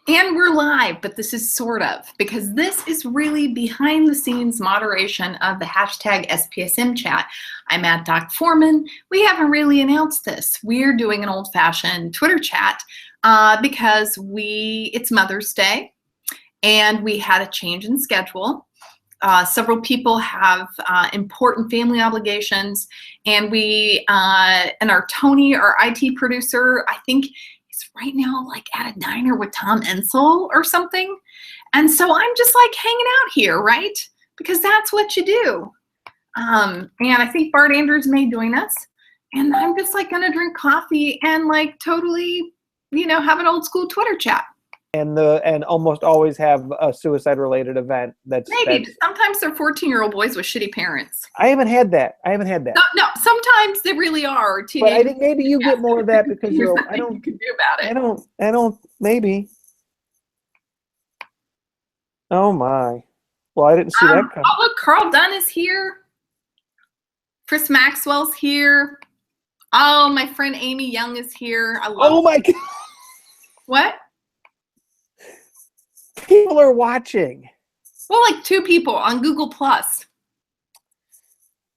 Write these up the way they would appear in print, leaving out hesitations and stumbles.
And we're live, but this is sort of, because this is really behind the scenes moderation of the hashtag SPSM chat. I'm at Doc Foreman. We haven't really announced this. We're doing an old-fashioned Twitter chat because it's Mother's Day and we had a change in schedule. Several people have important family obligations, and and our Tony, our IT producer, I think is right now like at a diner with Tom Ensel or something. And so I'm just like hanging out here, right? Because that's what you do. And I think Bart Andrews may join us. And I'm just like gonna drink coffee and like totally, have an old school Twitter chat. And almost always have a suicide-related event. Maybe sometimes they're 14-year-old boys with shitty parents. I haven't had that. No, sometimes they really are. But I think maybe you get more of that because I don't. You can do about it. I don't. Maybe. Oh my! Well, I didn't see that coming. Oh look, Carl Dunn is here. Chris Maxwell's here. Oh, my friend Amy Young is here. Oh my God! What? People are watching. Well, like 2 people on Google Plus.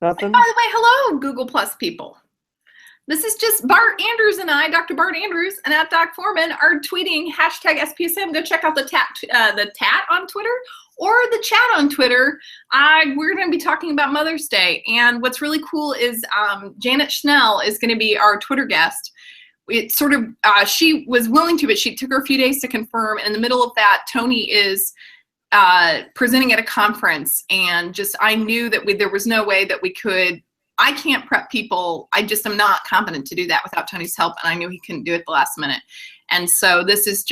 Nothing. And by the way, hello, Google Plus people. This is just Bart Andrews and I, Dr. Bart Andrews, and at Doc Foreman are tweeting hashtag SPSM. Go check out the tat on Twitter or the chat on Twitter. We're going to be talking about Mother's Day, and what's really cool is Janet Schnell is going to be our Twitter guest. It sort of, she was willing to, but she took her a few days to confirm. And in the middle of that, Tony is presenting at a conference, and I knew that there was no way that we could. I can't prep people. I just am not competent to do that without Tony's help, and I knew he couldn't do it the last minute. And so this is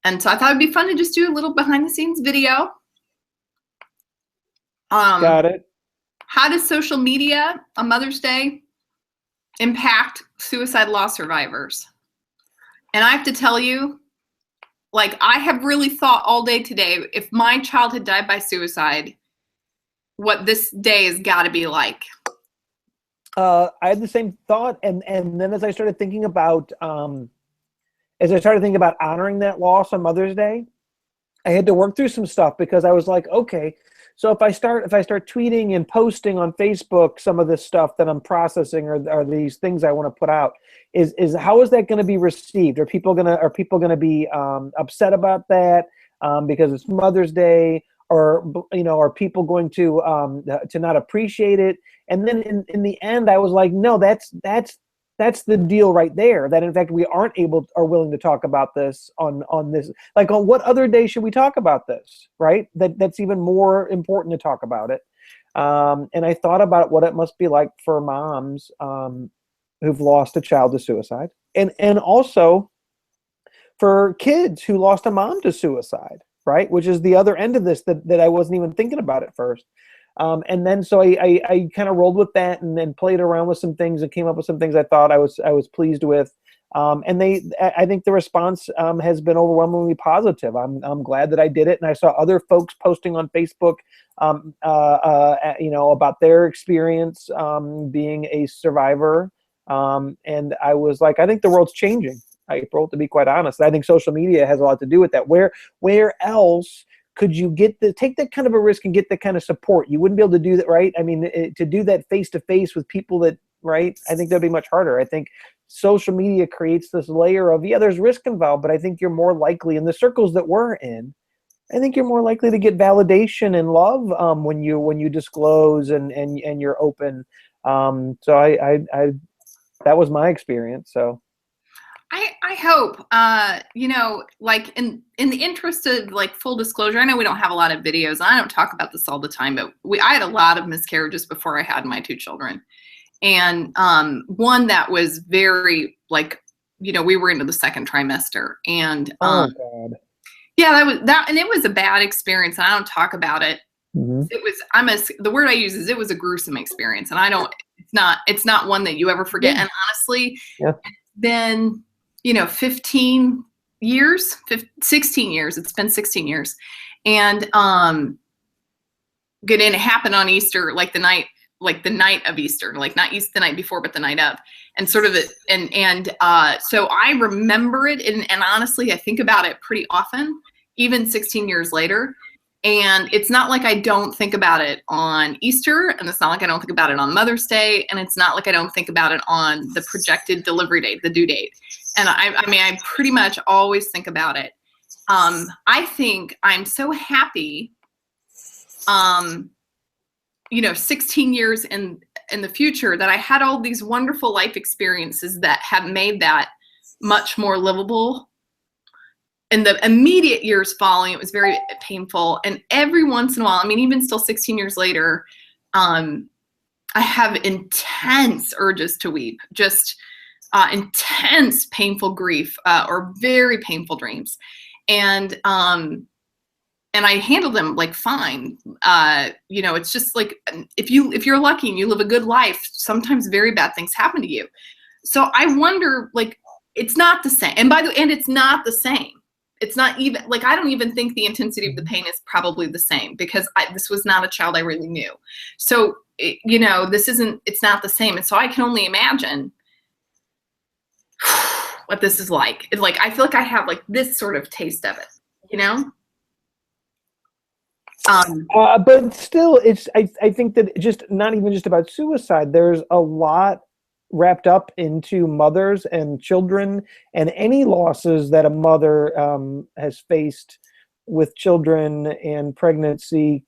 and so I thought it'd be fun to just do a little behind the scenes video. Got it. How does social media on Mother's Day impact suicide law survivors? And I have to tell you, like, I have really thought all day today, if my child had died by suicide, what this day has got to be like. I had the same thought, and then as I started thinking about honoring that loss on Mother's Day, I had to work through some stuff because I was like, okay, so if I start tweeting and posting on Facebook some of this stuff that I'm processing or these things I want to put out, is how is that going to be received? Are people gonna be upset about that because it's Mother's Day, or are people going to not appreciate it? And then in the end, I was like, no, that's the deal right there. That in fact we aren't willing to talk about this on this. Like, on what other day should we talk about this? Right? That's even more important to talk about it. And I thought about what it must be like for moms who've lost a child to suicide, and also for kids who lost a mom to suicide. Right, which is the other end of this that I wasn't even thinking about at first. And then so I kind of rolled with that and then played around with some things and came up with some things I thought I was pleased with. And I think the response has been overwhelmingly positive. I'm glad that I did it, and I saw other folks posting on Facebook, about their experience being a survivor. And I was like, I think the world's changing, April, to be quite honest. I think social media has a lot to do with that. Where else could you take that kind of a risk and get that kind of support? You wouldn't be able to do that, right? I mean, to do that face-to-face with people that, right? I think that'd be much harder. I think social media creates this layer of, there's risk involved, but I think you're more likely, in the circles that we're in, I think you're more likely to get validation and love when you disclose and you're open. So I that was my experience. So I hope, like in the interest of like full disclosure, I know we don't have a lot of videos, and I don't talk about this all the time, but I had a lot of miscarriages before I had my 2 children. And one that was very we were into the 2nd trimester, and oh God. Yeah, and it was a bad experience, and I don't talk about it. Mm-hmm. The word I use is it was a gruesome experience, and it's not one that you ever forget. Yeah. And honestly, yeah. It's been 15 years, 16 years. It's been 16 years. And it happened on Easter, like the night like the night of Easter, like not the night before, but the night of, and sort of so I remember it, and honestly, I think about it pretty often, even 16 years later. And it's not like I don't think about it on Easter, and it's not like I don't think about it on Mother's Day, and it's not like I don't think about it on the projected delivery date, the due date. And I mean, I pretty much always think about it. I think I'm so happy, 16 years in the future, that I had all these wonderful life experiences that have made that much more livable. In the immediate years following, it was very painful. And every once in a while, I mean, even still 16 years later, I have intense urges to weep, just intense painful grief, or very painful dreams. And I handle them like fine. It's just like, if you're lucky and you live a good life, sometimes very bad things happen to you. So I wonder, like, it's not the same. And it's not the same. It's not even, like, I don't even think the intensity of the pain is probably the same, because this was not a child I really knew. So, it's not the same. And so I can only imagine what this is like. It's like, I feel like I have like this sort of taste of it, But still, I think that just not even just about suicide. There's a lot wrapped up into mothers and children, and any losses that a mother has faced with children and pregnancy.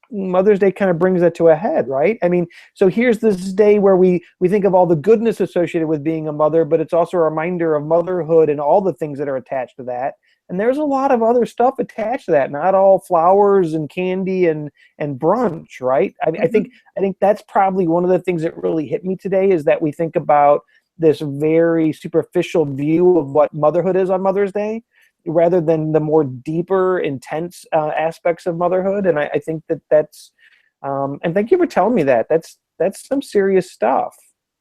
Mother's Day kind of brings that to a head, right? I mean, so here's this day where we think of all the goodness associated with being a mother, but it's also a reminder of motherhood and all the things that are attached to that. And there's a lot of other stuff attached to that, not all flowers and candy and brunch, right? I think that's probably one of the things that really hit me today, is that we think about this very superficial view of what motherhood is on Mother's Day, rather than the more deeper, intense aspects of motherhood. And I think that's, and thank you for telling me that. That's some serious stuff.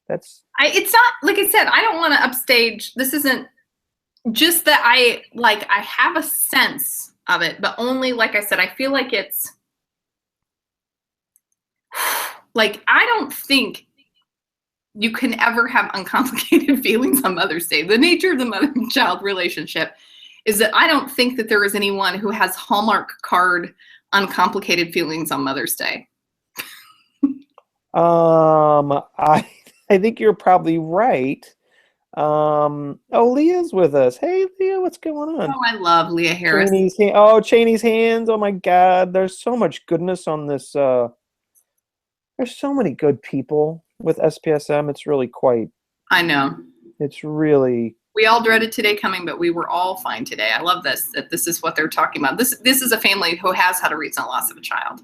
It's not, like I said, I don't want to upstage. This isn't just that I have a sense of it, but only, like I said, I feel like it's like, I don't think you can ever have uncomplicated feelings on Mother's Day. The nature of the mother-child relationship is that I don't think that there is anyone who has Hallmark card uncomplicated feelings on Mother's Day. I think you're probably right. Leah's with us. Hey, Leah, what's going on? Oh, I love Leah Harris. Cheney's hands. Oh my God, there's so much goodness on this. There's so many good people with SPSM. It's really quite. I know. It's really. We all dreaded today coming, but we were all fine today. I love this, that this is what they're talking about. This is a family who has had a recent loss of a child.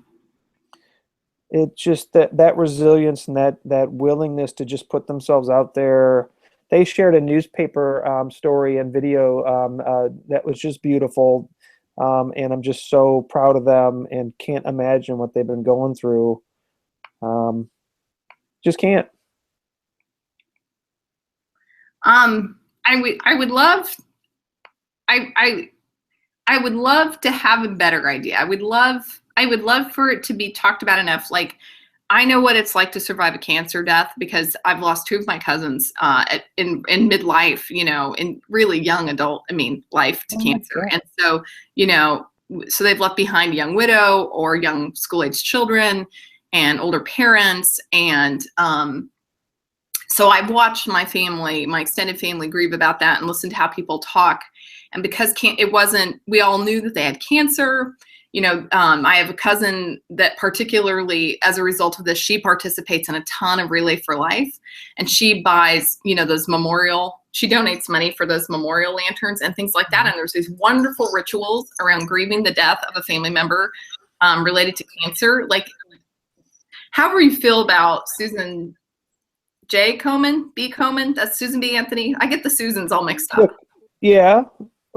It's just that resilience and that willingness to just put themselves out there. They shared a newspaper story and video that was just beautiful. And I'm just so proud of them and can't imagine what they've been going through. Just can't. I would love to have a better idea. I would love for it to be talked about enough. Like, I know what it's like to survive a cancer death, because I've lost two of my cousins in midlife, in really young life to cancer. And so, so they've left behind a young widow or young school-aged children and older parents. And so I've watched my extended family grieve about that and listened to how people talk. And because we all knew that they had cancer. I have a cousin that, particularly as a result of this, she participates in a ton of Relay for Life, and she buys, she donates money for those memorial lanterns and things like that. And there's these wonderful rituals around grieving the death of a family member related to cancer. Like, however you feel about Susan J. Komen, B. Komen, that's Susan B. Anthony. I get the Susans all mixed up. Yeah.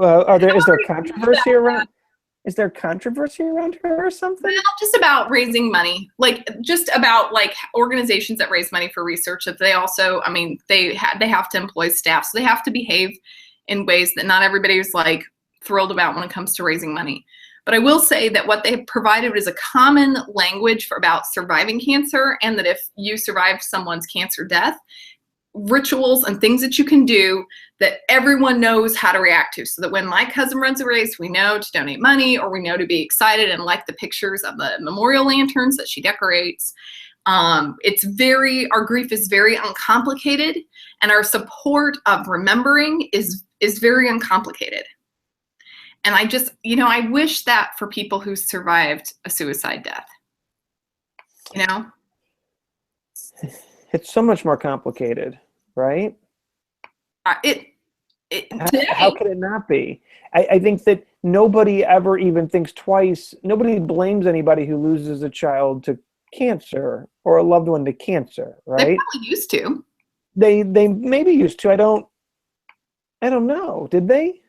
Is there controversy around? Is there controversy around her or something? Not just about raising money, just about organizations that raise money for research. That they also, they have to employ staff, so they have to behave in ways that not everybody is thrilled about when it comes to raising money. But I will say that what they provided is a common language for about surviving cancer, and that if you survive someone's cancer death, rituals and things that you can do that everyone knows how to react to, so that when my cousin runs a race, we know to donate money, or we know to be excited and like the pictures of the memorial lanterns that she decorates. Our grief is very uncomplicated, and our support of remembering is very uncomplicated. And I just, I wish that for people who survived a suicide death, It's so much more complicated, right? How could it not be? I think that nobody ever even thinks twice. Nobody blames anybody who loses a child to cancer or a loved one to cancer, right? They probably used to. They maybe used to. I don't know. Did they?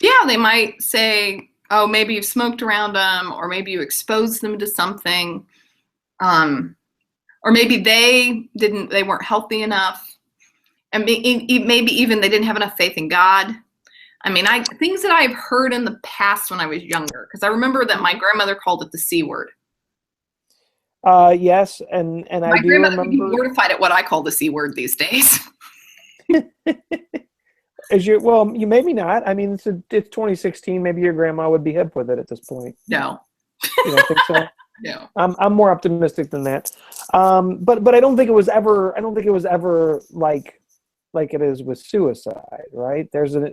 Yeah, they might say, oh, maybe you've smoked around them, or maybe you exposed them to something. Or maybe they weren't healthy enough. And maybe even they didn't have enough faith in God. I mean, things that I've heard in the past when I was younger, because I remember that my grandmother called it the C word. Yes, and I do remember. My grandmother would be mortified at what I call the C word these days. You maybe not. I mean, it's 2016. Maybe your grandma would be hip with it at this point. No. You don't think so? No. I'm more optimistic than that. But I don't think it was ever. I don't think it was ever like it is with suicide, right? There's an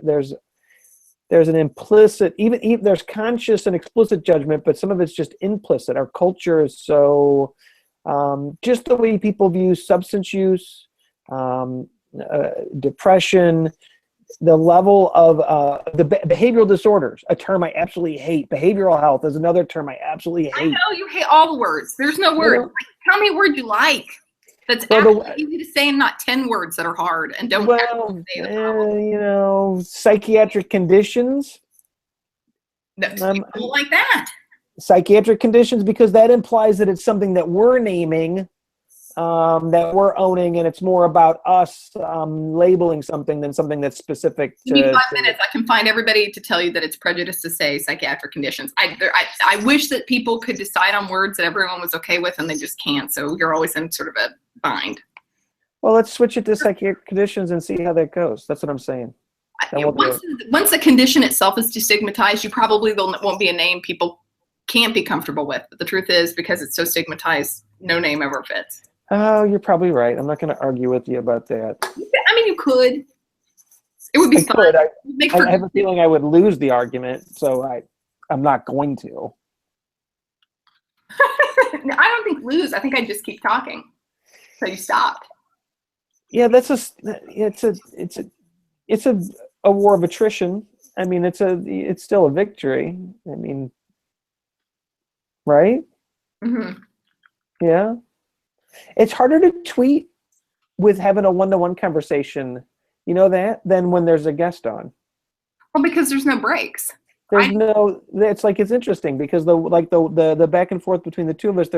implicit, even there's conscious and explicit judgment, but some of it's just implicit. Our culture is so just the way people view substance use, depression, the level of the behavioral disorders, a term I absolutely hate. Behavioral health is another term I absolutely hate. I know you hate all the words. There's no word. Tell me a word you like. That's easy to say, and not 10 words that are hard and don't. Psychiatric conditions. People like that. Psychiatric conditions, because that implies that it's something that we're naming, that we're owning, and it's more about us labeling something than something that's specific to. Give me 5 minutes. I can find everybody to tell you that it's prejudice to say psychiatric conditions. I wish that people could decide on words that everyone was okay with, and they just can't. So you're always in sort of a bind. Well, let's switch it to psychiatric conditions and see how that goes. That's what I'm saying. Once the condition itself is destigmatized, you probably won't be a name people can't be comfortable with. But the truth is, because it's so stigmatized, no name ever fits. Oh, you're probably right. I'm not going to argue with you about that. I mean, you could. It would be fun. I have a feeling I would lose the argument, so I'm not going to. I don't think lose. I think I'd just keep talking. So you stopped. Yeah, it's a war of attrition. I mean, it's still a victory. I mean, right? Mm-hmm. Yeah. It's harder to tweet with having a one-to-one conversation, than when there's a guest on. Well, because there's no breaks. It's interesting because the back and forth between the two of us,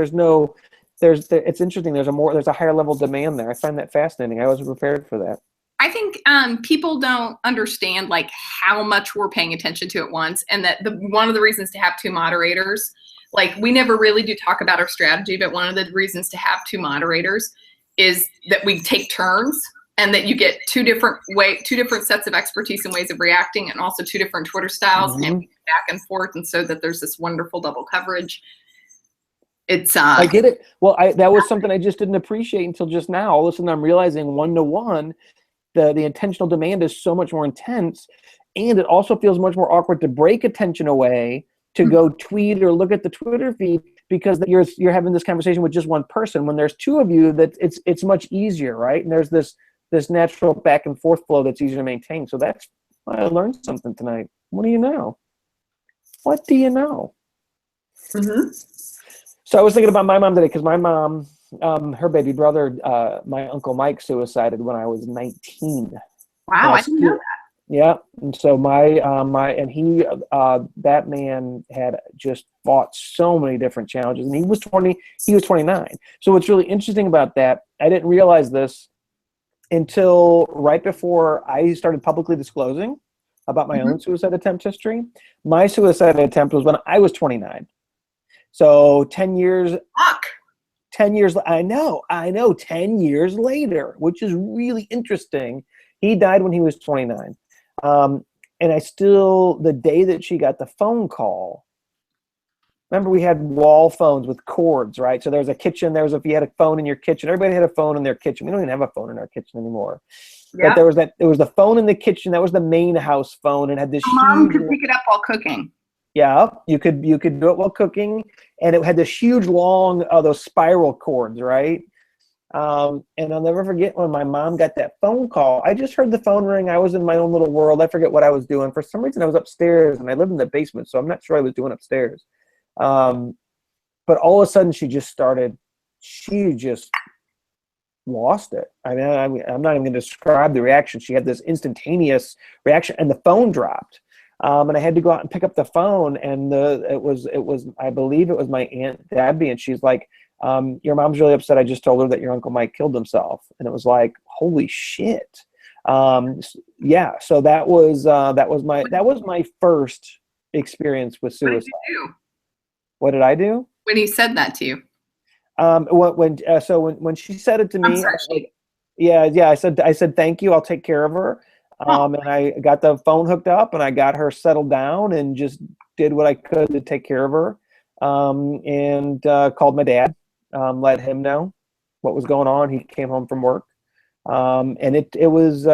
it's interesting. There's a higher level demand there. I find that fascinating. I wasn't prepared for that. I think people don't understand how much we're paying attention to at once, and that one of the reasons to have two moderators, we never really do talk about our strategy, but one of the reasons to have two moderators is that we take turns, and that you get two different sets of expertise and ways of reacting, and also two different Twitter styles, mm-hmm. and back and forth, and so that there's this wonderful double coverage. It's I get it. Well, that was something I just didn't appreciate until just now. All of a sudden, I'm realizing one-to-one, the intentional demand is so much more intense, and it also feels much more awkward to break attention away to go tweet or look at the Twitter feed, because you're having this conversation with just one person. When there's two of you, that it's much easier, right? And there's this natural back and forth flow that's easier to maintain. So that's why I learned something tonight. What do you know? What do you know? Mm-hmm. So I was thinking about my mom today, because my mom, her baby brother, my Uncle Mike, suicided when I was 19. Wow, I didn't know that. Yeah, and so that man had just fought so many different challenges, and he was 29. So what's really interesting about that, I didn't realize this until right before I started publicly disclosing about my Mhm. own suicide attempt history. My suicide attempt was when I was 29. So 10 years, Fuck. 10 years, I know, 10 years later, which is really interesting. He died when he was 29. And I still, the day that she got the phone call, remember we had wall phones with cords, right? So there was a kitchen, if you had a phone in your kitchen, everybody had a phone in their kitchen. We don't even have a phone in our kitchen anymore. But Yeah. there was the phone in the kitchen. That was the main house phone, and had this Mom huge, could pick it up while cooking. yeah, you could do it while cooking, and it had this huge long those spiral cords, right? And I'll never forget when my mom got that phone call. I just heard the phone ring. I was in my own little world. I forget what I was doing. For some reason, I was upstairs, and I lived in the basement, so I'm not sure I was doing upstairs. But all of a sudden, she just lost it. I'm not even going to describe the reaction. She had this instantaneous reaction, and the phone dropped. And I had to go out and pick up the phone, and it was I believe it was my Aunt Debbie, and she's like, your mom's really upset. I just told her that your Uncle Mike killed himself. And it was like, holy shit. Yeah. So that was my first experience with What did suicide. you do What did I do? when he said that to you? When she said it to I'm me, sorry. I was like, yeah, I said, thank you. I'll take care of her. And I got the phone hooked up, and I got her settled down, and just did what I could to take care of her. And called my dad, let him know what was going on. He came home from work. And it was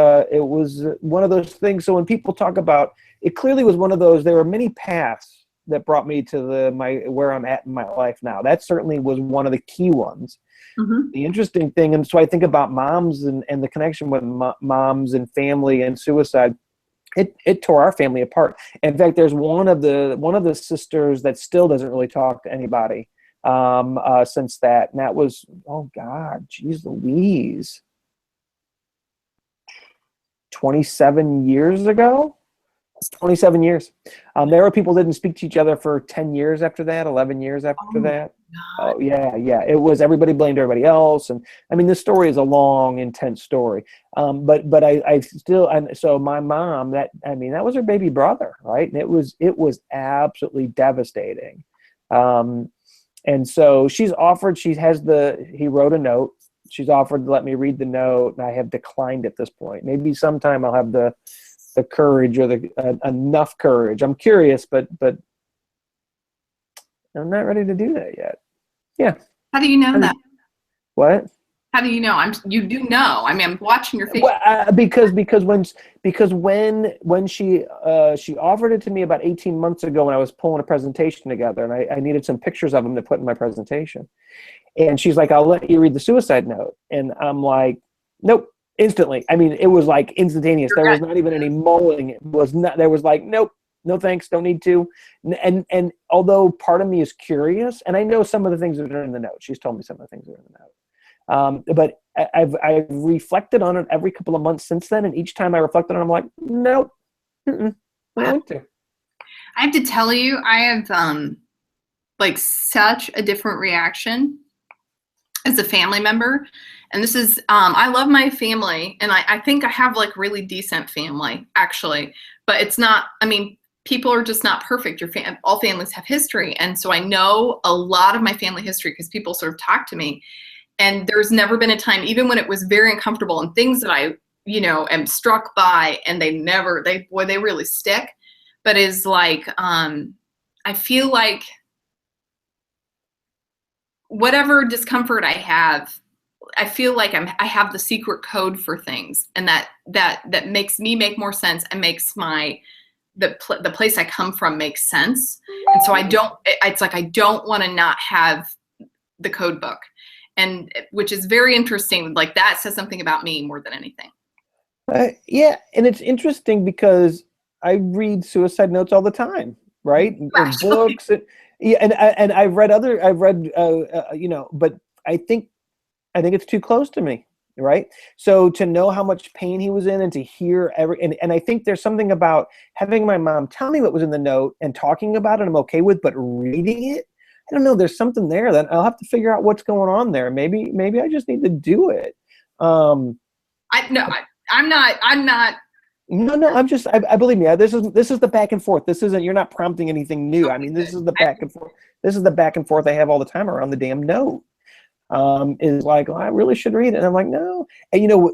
one of those things. So when people talk about it, clearly was one of those, there were many paths that brought me to where I'm at in my life now. That certainly was one of the key ones. Mm-hmm. The interesting thing, and so I think about moms and the connection with moms and family and suicide. It tore our family apart. In fact, there's one of the sisters that still doesn't really talk to anybody since that. And that was, oh God, geez Louise, 27 years ago. 27 years. There were people that didn't speak to each other for 10 years after that, 11 years after that. God. Oh yeah. It was, everybody blamed everybody else. And I mean, this story is a long, intense story. But I still, and so my mom, that was her baby brother, right? And it was absolutely devastating. And so he wrote a note. She's offered to let me read the note, and I have declined at this point. Maybe sometime I'll have the courage, or enough courage. I'm curious, but I'm not ready to do that yet. Yeah. How do you know that? What? How do you know? You do know. I mean, I'm watching your face. Well, because when she offered it to me about 18 months ago, when I was pulling a presentation together, and I needed some pictures of them to put in my presentation, and she's like, I'll let you read the suicide note, and I'm like, nope. Instantly. I mean, it was like instantaneous. There was not even any mulling. There was like, nope, no thanks, don't need to. And although part of me is curious, and I know some of the things that are in the note, she's told me some of the things that are in the note. But I've reflected on it every couple of months since then, and each time I reflected on it, I'm like, nope, I don't want to. I have to tell you, I have like such a different reaction as a family member. And this is, I love my family, and I think I have like really decent family, actually, but it's not, I mean, people are just not perfect. All families have history. And so I know a lot of my family history because people sort of talk to me, and there's never been a time, even when it was very uncomfortable and things that I, am struck by, and they really stick, but is like, I feel like whatever discomfort I have, I feel like I have the secret code for things, and that makes me make more sense, and makes the place I come from makes sense. And so it's like I don't want to not have the code book, and which is very interesting. Like that says something about me more than anything. Yeah, and it's interesting because I read suicide notes all the time, right? In books, and I've read but I think it's too close to me, right? So to know how much pain he was in, and to hear and I think there's something about having my mom tell me what was in the note and talking about it I'm okay with, but reading it, I don't know, there's something there that I'll have to figure out what's going on there. Maybe I just need to do it. I'm not No, I believe me. This is the back and forth. This isn't, you're not prompting anything new. I mean, this is the back and forth. This is the back and forth I have all the time around the damn note. Is like, well, I really should read it. And I'm like, no. And you know,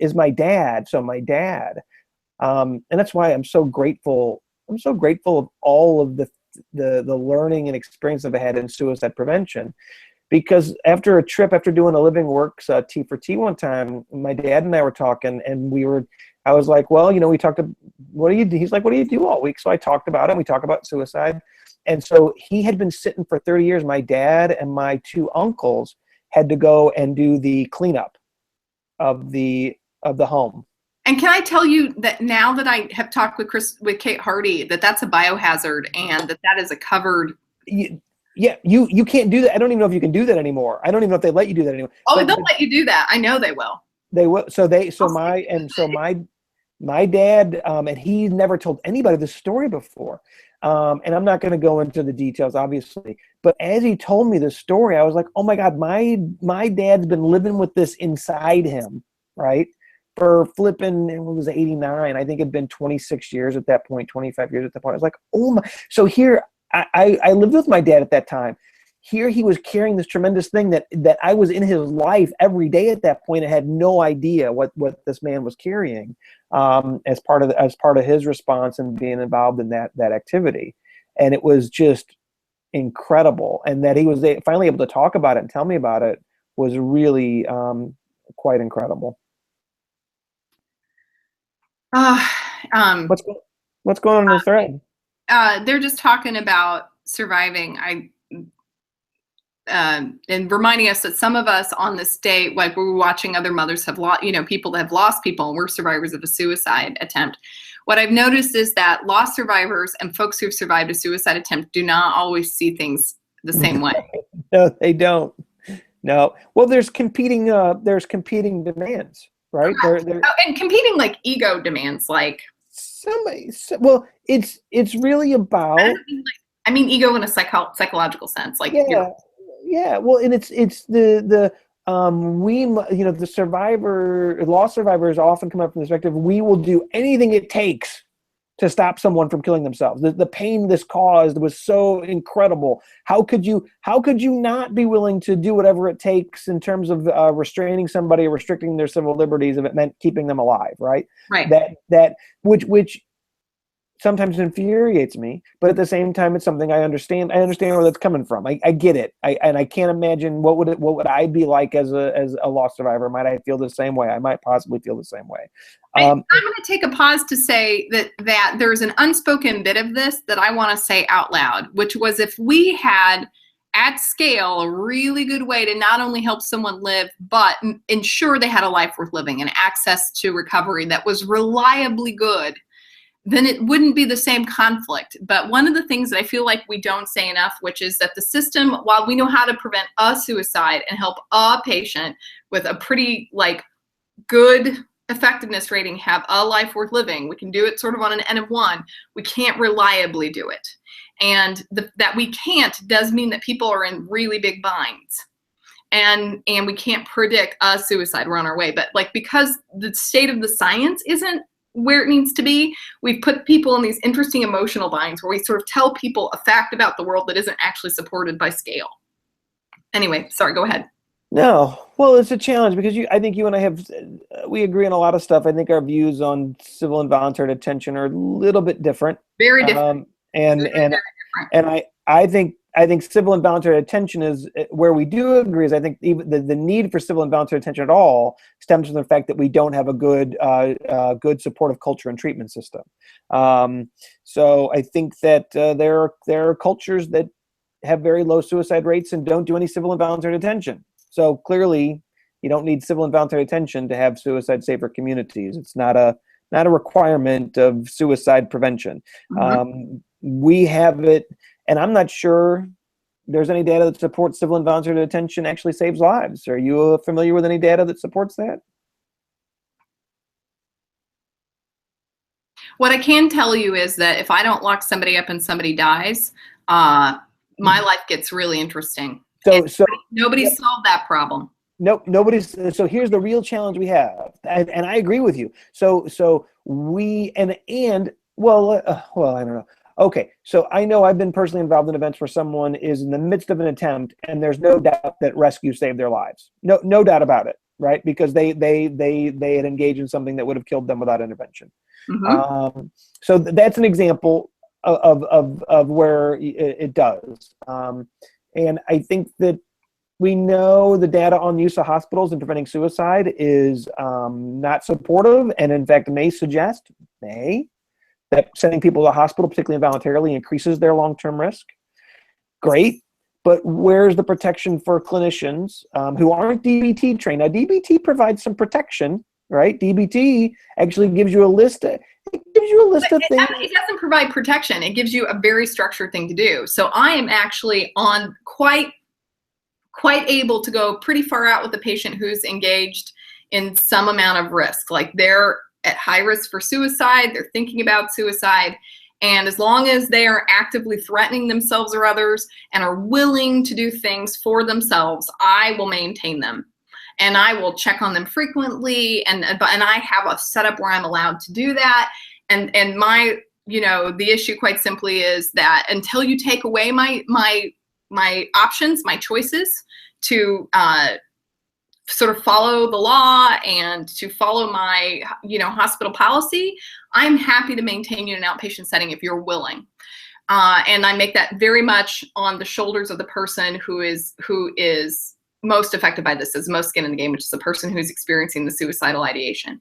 is my dad. So my dad, and that's why I'm so grateful. I'm so grateful of all of the learning and experience I've had in suicide prevention. Because after a trip, after doing a Living Works T for T one time, my dad and I were talking, and I was like, well, you know, we talked to, what do you do? He's like, what do you do all week? So I talked about it. We talked about suicide. And so he had been sitting for 30 years. My dad and my two uncles had to go and do the cleanup of the home. And can I tell you that now that I have talked with Kate Hardy, that's a biohazard and that is a covered. Yeah, you can't do that. I don't even know if you can do that anymore. I don't even know if they let you do that anymore. Oh, they'll let you do that. I know they will. They will. My dad, and he never told anybody this story before. And I'm not going to go into the details, obviously, but as he told me the story, I was like, oh my God, my dad's been living with this inside him, right? For flipping, it was 89. I think it'd been 26 years at that point, 25 years at that point. I was like, oh my. So here, I lived with my dad at that time. Here he was carrying this tremendous thing that I was in his life every day at that point and had no idea what this man was carrying as part of his response and being involved in that activity. And it was just incredible. And that he was finally able to talk about it and tell me about it was really quite incredible. What's going on in the thread? They're just talking about surviving. And reminding us that some of us on this day, like we were watching other mothers have lost, people that have lost people, and we're survivors of a suicide attempt. What I've noticed is that lost survivors and folks who've survived a suicide attempt do not always see things the same way. No, they don't. No. Well, there's competing demands, right? And competing like ego demands, like somebody. Well, it's really about. I mean ego in a psychological sense, like yeah. Yeah, well, and it's the lost survivors often come up from the perspective, we will do anything it takes to stop someone from killing themselves. The pain this caused was so incredible. How could you not be willing to do whatever it takes in terms of restraining somebody or restricting their civil liberties if it meant keeping them alive, right? Right. Which sometimes infuriates me, but at the same time, it's something I understand. I understand where that's coming from. I get it. I can't imagine what would I be like as a lost survivor. Might I feel the same way? I might possibly feel the same way. I'm going to take a pause to say that there's an unspoken bit of this that I want to say out loud, which was if we had at scale a really good way to not only help someone live, but ensure they had a life worth living and access to recovery that was reliably good, then it wouldn't be the same conflict. But one of the things that I feel like we don't say enough, which is that the system, while we know how to prevent a suicide and help a patient with a pretty good effectiveness rating have a life worth living, we can do it sort of on an N of 1. We can't reliably do it. And that we can't does mean that people are in really big binds. And we can't predict a suicide. We're on our way. But because the state of the science isn't where it needs to be, we've put people in these interesting emotional binds where we sort of tell people a fact about the world that isn't actually supported by scale. Anyway, sorry, go ahead. No, well, it's a challenge because I think you and I we agree on a lot of stuff. I think our views on civil and voluntary detention are a little bit different. Very different. I think civil and voluntary detention is where we do agree. Is I think even the need for civil and voluntary detention at all stems from the fact that we don't have a good supportive culture and treatment system. So I think that there are cultures that have very low suicide rates and don't do any civil and voluntary detention. So clearly, you don't need civil and voluntary detention to have suicide safer communities. It's not a requirement of suicide prevention. Mm-hmm. We have it. And I'm not sure there's any data that supports civil and voluntary detention actually saves lives. Are you familiar with any data that supports that? What I can tell you is that if I don't lock somebody up and somebody dies, my life gets really interesting. So nobody solved that problem. Nope, nobody's. So here's the real challenge we have, and I agree with you. So we well, I don't know. Okay, so I know I've been personally involved in events where someone is in the midst of an attempt, and there's no doubt that rescue saved their lives. No doubt about it, right? Because they had engaged in something that would have killed them without intervention. So that's an example of where it does. And I think that we know the data on the use of hospitals in preventing suicide is not supportive, and in fact may suggest that sending people to the hospital, particularly involuntarily, increases their long-term risk. Great, but where's the protection for clinicians who aren't DBT trained? Now, DBT provides some protection, right? DBT actually gives you a list. It gives you a list of things. It doesn't provide protection. It gives you a very structured thing to do. So I am actually on quite able to go pretty far out with a patient who's engaged in some amount of risk. Like they're at high risk for suicide, they're thinking about suicide, and as long as they are actively threatening themselves or others and are willing to do things for themselves, I will maintain them. And I will check on them frequently, and I have a setup where I'm allowed to do that. And my, the issue quite simply is that until you take away my options, my choices to sort of follow the law and to follow my, hospital policy, I'm happy to maintain you in an outpatient setting if you're willing. And I make that very much on the shoulders of the person who is most affected by this, is most skin in the game, which is the person who's experiencing the suicidal ideation.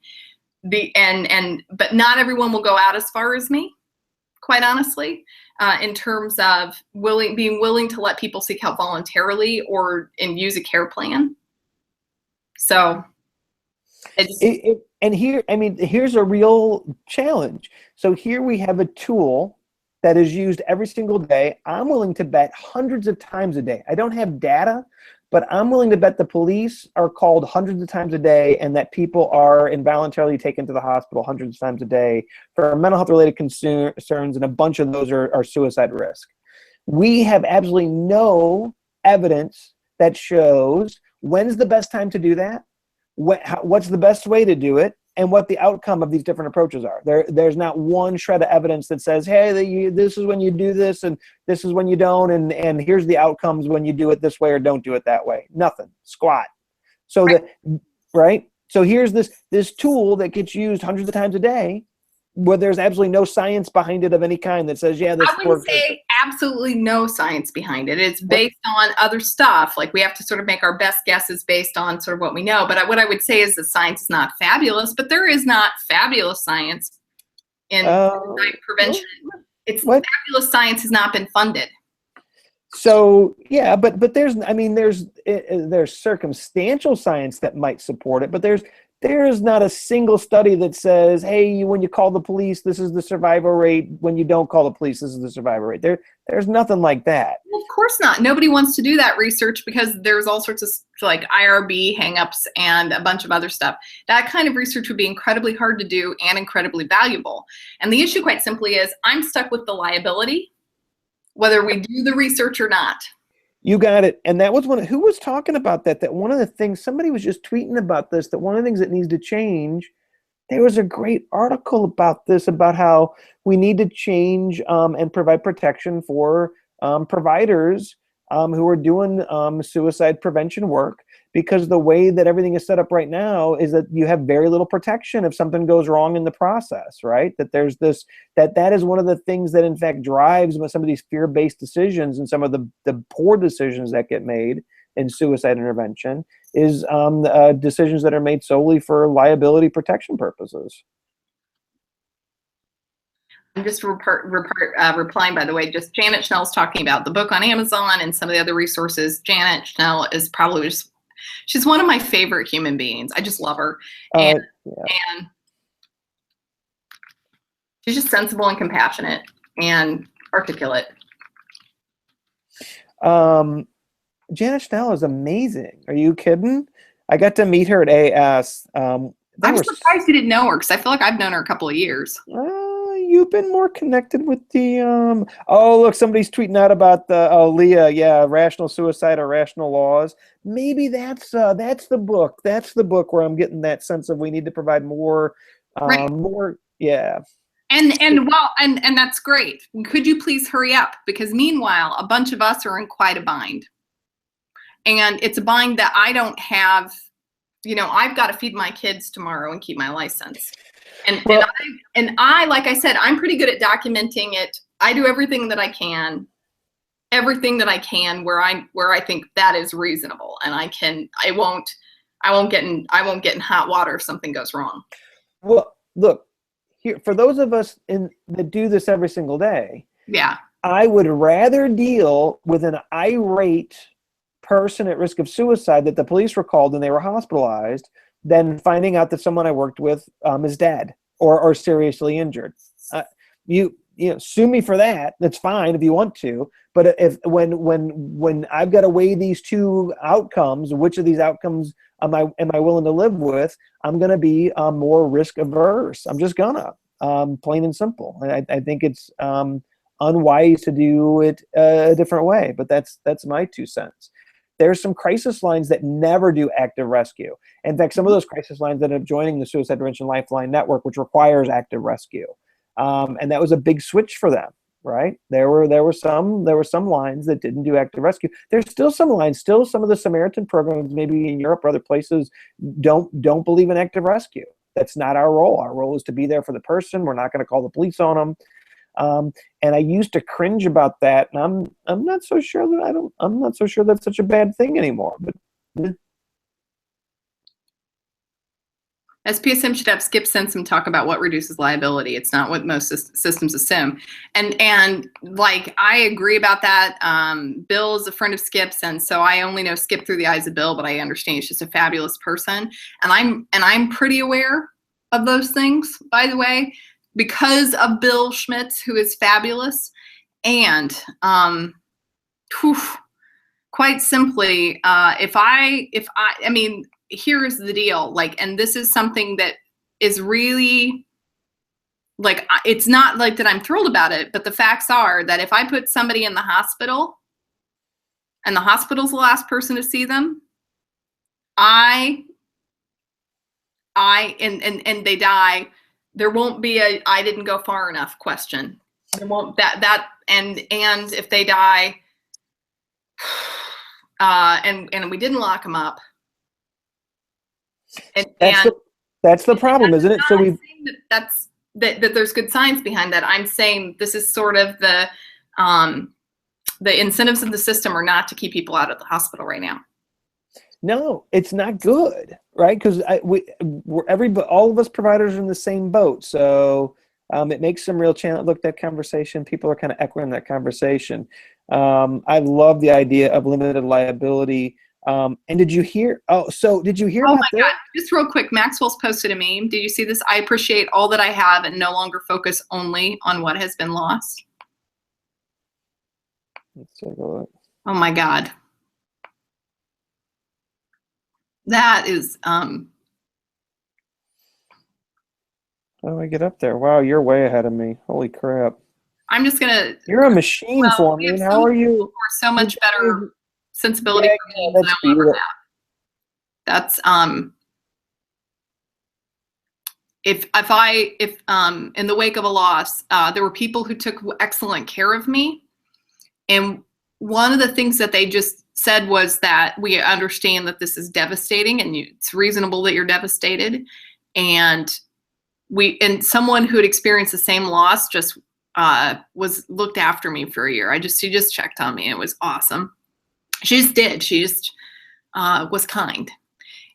But not everyone will go out as far as me, quite honestly, in terms of being willing to let people seek help voluntarily and use a care plan. So here's a real challenge. So here we have a tool that is used every single day. I'm willing to bet hundreds of times a day. I don't have data, but I'm willing to bet the police are called hundreds of times a day, and that people are involuntarily taken to the hospital hundreds of times a day for mental health related concerns, and a bunch of those are suicide risk. We have absolutely no evidence that shows when's the best time to do that, what's the best way to do it, and what the outcome of these different approaches are. There's not one shred of evidence that says, hey, this is when you do this, and this is when you don't, and here's the outcomes when you do it this way or don't do it that way. Nothing. Squat. So right? So here's this tool that gets used hundreds of times a day, where there's absolutely no science behind it of any kind that says, yeah, this works. I wouldn't say absolutely no science behind it. It's based on other stuff. Like we have to sort of make our best guesses based on sort of what we know. But what I would say is that science is not fabulous, but there is not fabulous science in suicide prevention. Fabulous science has not been funded. So yeah, but there's circumstantial science that might support it, but there's not a single study that says, hey, when you call the police, this is the survival rate. When you don't call the police, this is the survival rate. There's nothing like that. Well, of course not. Nobody wants to do that research because there's all sorts of like IRB hangups and a bunch of other stuff. That kind of research would be incredibly hard to do and incredibly valuable. And the issue quite simply is I'm stuck with the liability, whether we do the research or not. You got it. And that was who was talking about that one of the things, somebody was just tweeting about this, that one of the things that needs to change, there was a great article about this, about how we need to change and provide protection for providers who are doing suicide prevention work, because the way that everything is set up right now is that you have very little protection if something goes wrong in the process, right? That there's that is one of the things that in fact drives some of these fear-based decisions and some of the poor decisions that get made in suicide intervention is decisions that are made solely for liability protection purposes. I'm just replying, by the way, just Janet Schnell's talking about the book on Amazon and some of the other resources. Janet Schnell is probably she's one of my favorite human beings. I just love her. And she's just sensible and compassionate and articulate. Janet Schnell is amazing. Are you kidding? I got to meet her at AS. I'm surprised you didn't know her, because I feel like I've known her a couple of years. you've been more connected with the oh, look, somebody's tweeting out about the Leah, yeah, rational suicide or rational laws. Maybe that's the book. That's the book where I'm getting that sense of we need to provide more Right. more, yeah. And that's great. Could you please hurry up? Because meanwhile, a bunch of us are in quite a bind. And it's a bind that I don't have, I've got to feed my kids tomorrow and keep my license. Well, And I, like I said, I'm pretty good at documenting it. I do everything that I can where I think that is reasonable. And I won't get in hot water if something goes wrong. well, look, here for those of us that do this every single day, Yeah. I would rather deal with an irate person at risk of suicide that the police were called and they were hospitalized than finding out that someone I worked with is dead or seriously injured. You sue me for that. That's fine if you want to. But if when I've got to weigh these two outcomes, which of these outcomes am I willing to live with? I'm going to be more risk averse. I'm just gonna, plain and simple. I think it's unwise to do it a different way. But that's my 2 cents. There's some crisis lines that never do active rescue. In fact, some of those crisis lines ended up joining the Suicide Prevention Lifeline Network, which requires active rescue. And that was a big switch for them, right? There were some lines that didn't do active rescue. There's still some lines, some of the Samaritan programs, maybe in Europe or other places, don't believe in active rescue. That's not our role. Our role is to be there for the person. We're not going to call the police on them. And I used to cringe about that, and I'm not so sure that's such a bad thing anymore. But SPSM should have skip sense and talk about what reduces liability. It's not what most systems assume. And like, I agree about that. Bill is a friend of Skip's, and so I only know Skip through the eyes of Bill, but I understand he's just a fabulous person. And I'm pretty aware of those things, by the way, because of Bill Schmitz, who is fabulous. And quite simply, here's the deal, and this is something that is really, it's not like that I'm thrilled about it, but the facts are that if I put somebody in the hospital and the hospital's the last person to see them, and they die, there won't be a I didn't go far enough question. There won't and if they die, and we didn't lock them up. That's the problem, isn't it? So that there's good science behind that. I'm saying this is sort of the incentives of the system are not to keep people out of the hospital right now. No, it's not good, right? Because all of us providers are in the same boat. So it makes some real challenge. Look, that conversation, people are kind of echoing that conversation. I love the idea of limited liability. And did you hear? Did you hear about that? God. Just real quick, Maxwell's posted a meme. Did you see this? I appreciate all that I have and no longer focus only on what has been lost. Let's take a look. Oh my God. That is, How do I get up there? Wow, you're way ahead of me. Holy crap. I'm just gonna. You're a machine for me. How are you? So much better sensibility for me than I'll ever have. That's if in the wake of a loss, there were people who took excellent care of me, and one of the things that they just said was that we understand that this is devastating and it's reasonable that you're devastated, and someone who had experienced the same loss just looked after me for a year. She just checked on me. And it was awesome. She just did. She just was kind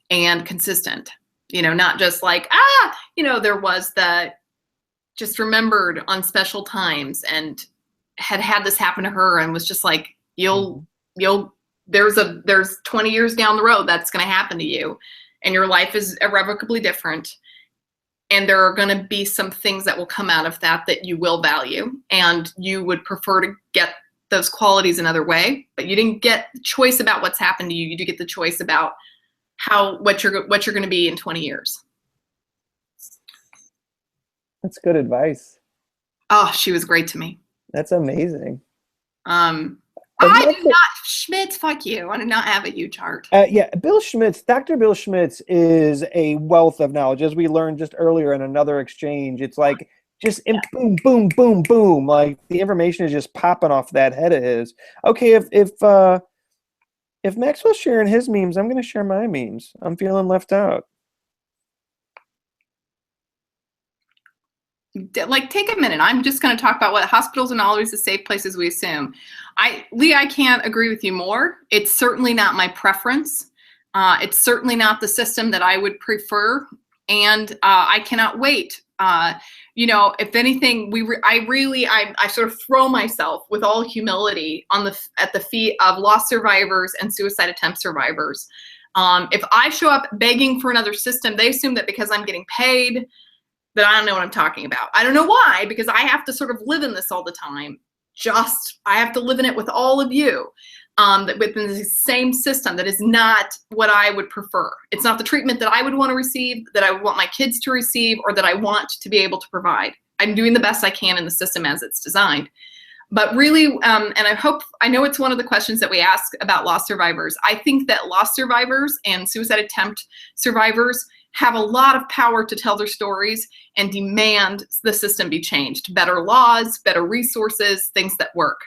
and consistent, not just there was just remembered on special times and had this happen to her and was just like, there's 20 years down the road that's going to happen to you and your life is irrevocably different. And there are going to be some things that will come out of that you will value, and you would prefer to get those qualities another way, but you didn't get the choice about what's happened to you. You do get the choice about what you're going to be in 20 years. That's good advice. Oh, she was great to me. That's amazing. Um, And I that's do not, Schmitz, fuck you. I do not have a U chart. Yeah, Bill Schmitz, Dr. Bill Schmitz is a wealth of knowledge. As we learned just earlier in another exchange, it's like just boom, boom, boom, boom. Like the information is just popping off that head of his. Okay, if Maxwell's sharing his memes, I'm going to share my memes. I'm feeling left out. Like, take a minute. I'm just going to talk about what hospitals are not always the safe places we assume. Lee, I can't agree with you more. It's certainly not my preference. It's certainly not the system that I would prefer, and I cannot wait. You know, if anything, I sort of throw myself with all humility at the feet of loss survivors and suicide attempt survivors. If I show up begging for another system, they assume that because I'm getting paid, that I don't know what I'm talking about. I don't know why, because I have to sort of live in this all the time. I have to live in it with all of you, that within the same system. That is not what I would prefer. It's not the treatment that I would want to receive, that I would want my kids to receive, or that I want to be able to provide. I'm doing the best I can in the system as it's designed. But really, and I know it's one of the questions that we ask about loss survivors. I think that loss survivors and suicide attempt survivors have a lot of power to tell their stories and demand the system be changed. Better laws, better resources, things that work.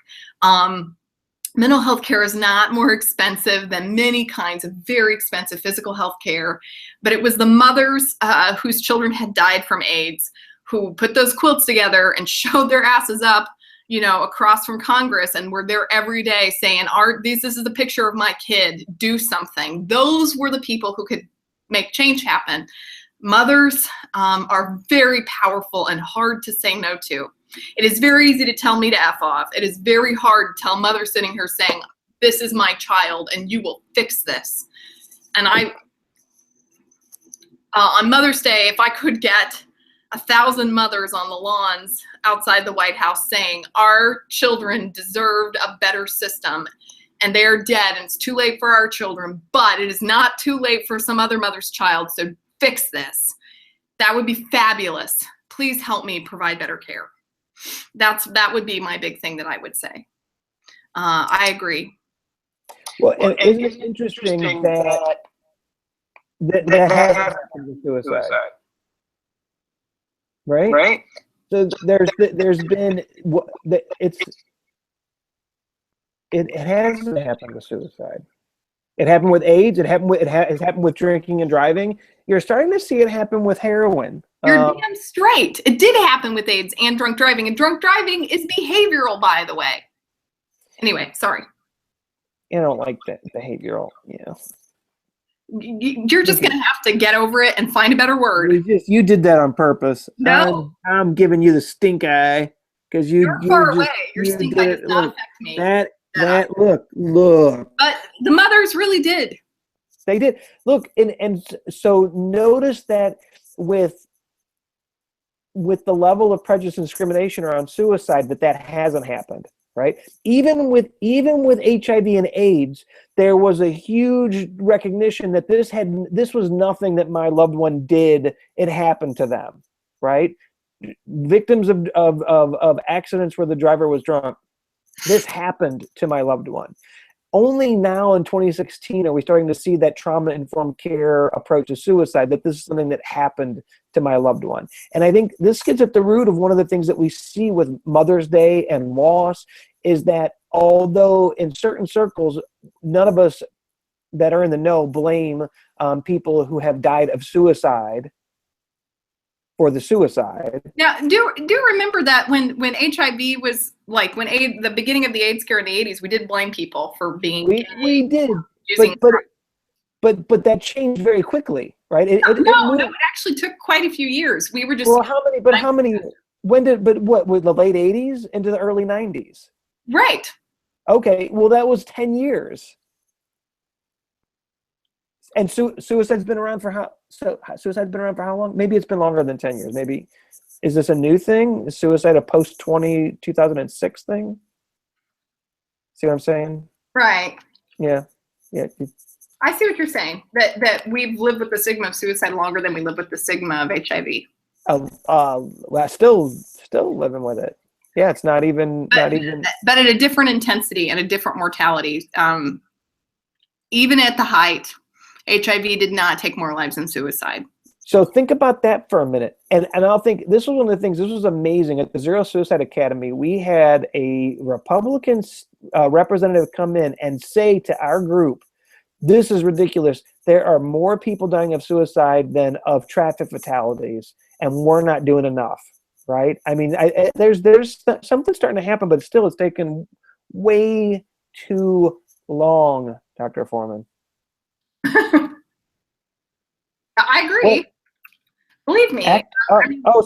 Mental health care is not more expensive than many kinds of very expensive physical health care, but it was the mothers whose children had died from AIDS who put those quilts together and showed their asses up, you know, across from Congress, and were there every day saying, this is the picture of my kid, do something. Those were the people who could make change happen. Mothers are very powerful and hard to say no to. It is very easy to tell me to F off. It is very hard to tell mothers sitting here saying, this is my child and you will fix this. And on Mother's Day, if I could get 1,000 mothers on the lawns outside the White House saying, our children deserved a better system, and they are dead, and it's too late for our children, but it is not too late for some other mother's child, so fix this. That would be fabulous. Please help me provide better care. That would be my big thing that I would say. I agree. Well, and isn't it interesting that has happened with suicide? Right? Right? So there's been it hasn't happened with suicide. It happened with AIDS. It has happened with drinking and driving. You're starting to see it happen with heroin. You're damn straight. It did happen with AIDS and drunk driving. And drunk driving is behavioral, by the way. Anyway, sorry. I don't like that behavioral. Yeah. You're just gonna have to get over it and find a better word. You did that on purpose. No, I'm giving you the stink eye because you're far away. Your stink eye does not affect me. That look. But the mothers really did. They did. Look, and so notice that with the level of prejudice and discrimination around suicide, that hasn't happened, right? Even with HIV and AIDS, there was a huge recognition that this was nothing that my loved one did. It happened to them, right? Victims of accidents where the driver was drunk. This happened to my loved one. Only now in 2016 are we starting to see that trauma-informed care approach to suicide, that this is something that happened to my loved one. And I think this gets at the root of one of the things that we see with Mother's Day and loss, is that although in certain circles, none of us that are in the know blame people who have died of suicide for the suicide. Now, do remember that when HIV was the beginning of the AIDS scare in the 80s, we did blame people for being we did, but that changed very quickly, right? It actually took quite a few years. We were just how many? When did? But what? With the late 80s into the early 90s? Right. Okay. Well, that was 10 years. And suicide's been around for how? So suicide's been around for how long? Maybe it's been longer than 10 years. Maybe. Is this a new thing? Is suicide a post 2006 thing? See what I'm saying? Right. Yeah. I see what you're saying. That we've lived with the stigma of suicide longer than we live with the stigma of HIV. Still Still living with it. Yeah, it's not even. But at a different intensity and a different mortality. Even at the height, HIV did not take more lives than suicide. So think about that for a minute. And I'll think this was one of the things, this was amazing. At the Zero Suicide Academy, we had a Republican representative come in and say to our group, this is ridiculous. There are more people dying of suicide than of traffic fatalities, and we're not doing enough, right? I mean, there's something starting to happen, but still it's taken way too long, Dr. Foreman. I agree. Well, believe me.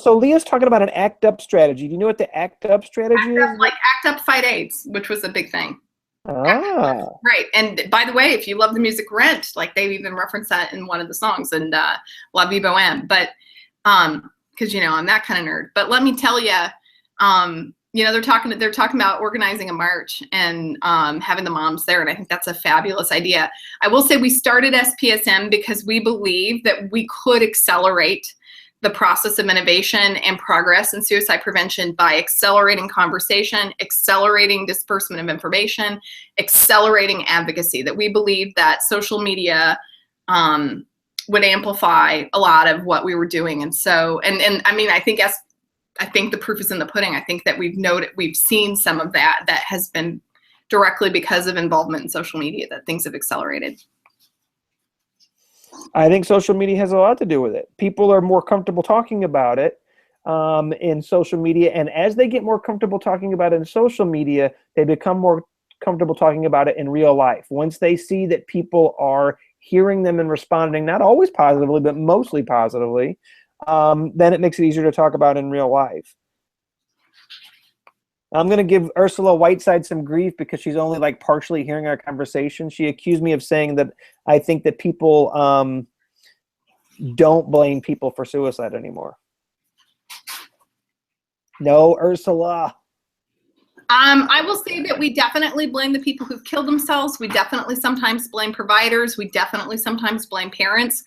So Leah's talking about an ACT UP strategy. Do you know what the ACT UP strategy is? Like ACT UP Fight AIDS, which was a big thing. Ah. Right. And by the way, if you love the music Rent, like they even reference that in one of the songs and La Vie Boheme. But because I'm that kind of nerd. But let me tell you, they're talking about organizing a march and having the moms there, and I think that's a fabulous idea. I will say we started SPSM because we believe that we could accelerate the process of innovation and progress in suicide prevention by accelerating conversation, accelerating disbursement of information, accelerating advocacy. That we believe that social media would amplify a lot of what we were doing, and so and I mean I think the proof is in the pudding. I think that we've seen some of that has been directly because of involvement in social media that things have accelerated. I think social media has a lot to do with it. People are more comfortable talking about it in social media, and as they get more comfortable talking about it in social media, they become more comfortable talking about it in real life. Once they see that people are hearing them and responding, not always positively, but mostly positively, then it makes it easier to talk about in real life. I'm going to give Ursula Whiteside some grief because she's only like partially hearing our conversation. She accused me of saying that I think that people don't blame people for suicide anymore. No, Ursula. I will say that we definitely blame the people who've killed themselves. We definitely sometimes blame providers. We definitely sometimes blame parents.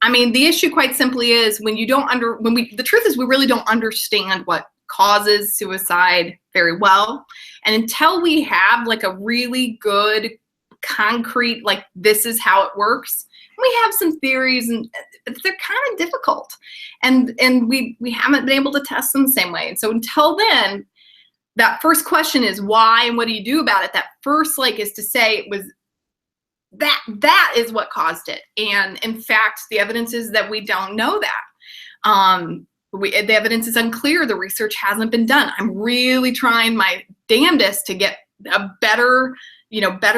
I mean, the issue quite simply is the truth is we really don't understand what causes suicide very well. And until we have like a really good concrete, like this is how it works, we have some theories and they're kind of difficult. And we haven't been able to test them the same way. And so until then, that first question is why and what do you do about it? That first is to say it was that is what caused it. And in fact, the evidence is that we don't know that. The evidence is unclear. The research hasn't been done. I'm really trying my damnedest to get a better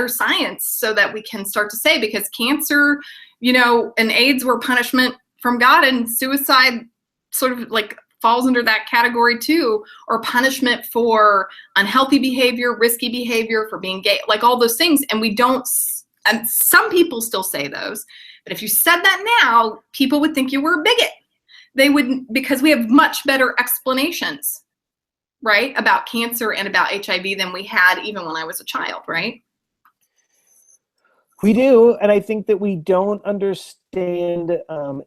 science so that we can start to say, because cancer, and AIDS were punishment from God, and suicide sort of falls under that category too, or punishment for unhealthy behavior, risky behavior, for being gay, all those things. And we don't, and some people still say those, but if you said that now, people would think you were a bigot. They wouldn't, because we have much better explanations, right, about cancer and about HIV than we had even when I was a child, right? We do, and I think that we don't understand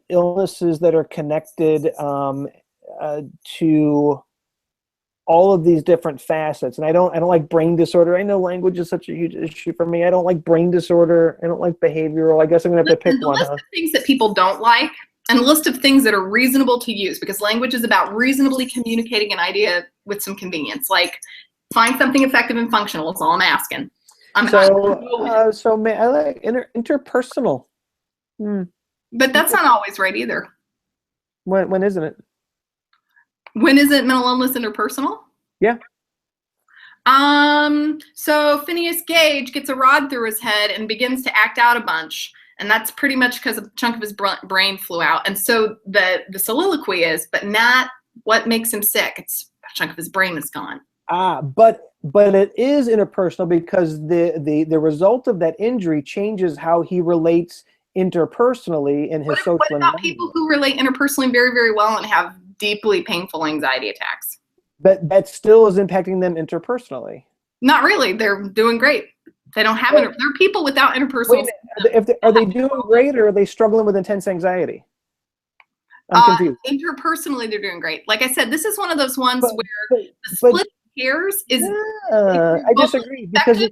illnesses that are connected to all of these different facets. And I don't like brain disorder. I know language is such a huge issue for me. I don't like brain disorder. I don't like behavioral. I guess I'm gonna have to pick one. The list of things that people don't like, and a list of things that are reasonable to use, because language is about reasonably communicating an idea with some convenience. Like, find something effective and functional is all I'm asking. I like interpersonal. But that's not always right either. When isn't it? When is it mental illness interpersonal? Yeah. So Phineas Gage gets a rod through his head and begins to act out a bunch. And that's pretty much because a chunk of his brain flew out. And so the soliloquy is, but not what makes him sick. It's a chunk of his brain is gone. But it is interpersonal because the result of that injury changes how he relates interpersonally in his social. What about people who relate interpersonally very, very well and have deeply painful anxiety attacks? But that still is impacting them interpersonally. Not really. They're doing great. They don't have there are people without interpersonal. Are they doing great, or are they struggling with intense anxiety? I'm confused. Interpersonally, they're doing great. Like I said, this is one of those ones But, where the split hairs is I disagree because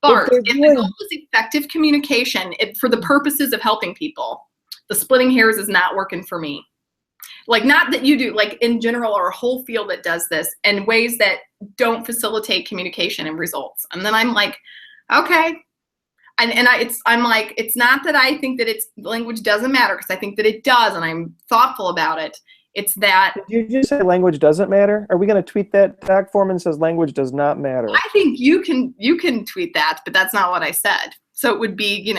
Bart, they're if the doing, goal is effective communication for the purposes of helping people, the splitting hairs is not working for me. Like, not that you do, like in general, or a whole field that does this in ways that don't facilitate communication and results. And then I'm like, okay. I'm like, it's not that I think that language doesn't matter, because I think that it does, and I'm thoughtful about it. It's that. Did you just say language doesn't matter? Are we going to tweet that? Doc Foreman says language does not matter. I think you can tweet that, but that's not what I said. So it would be,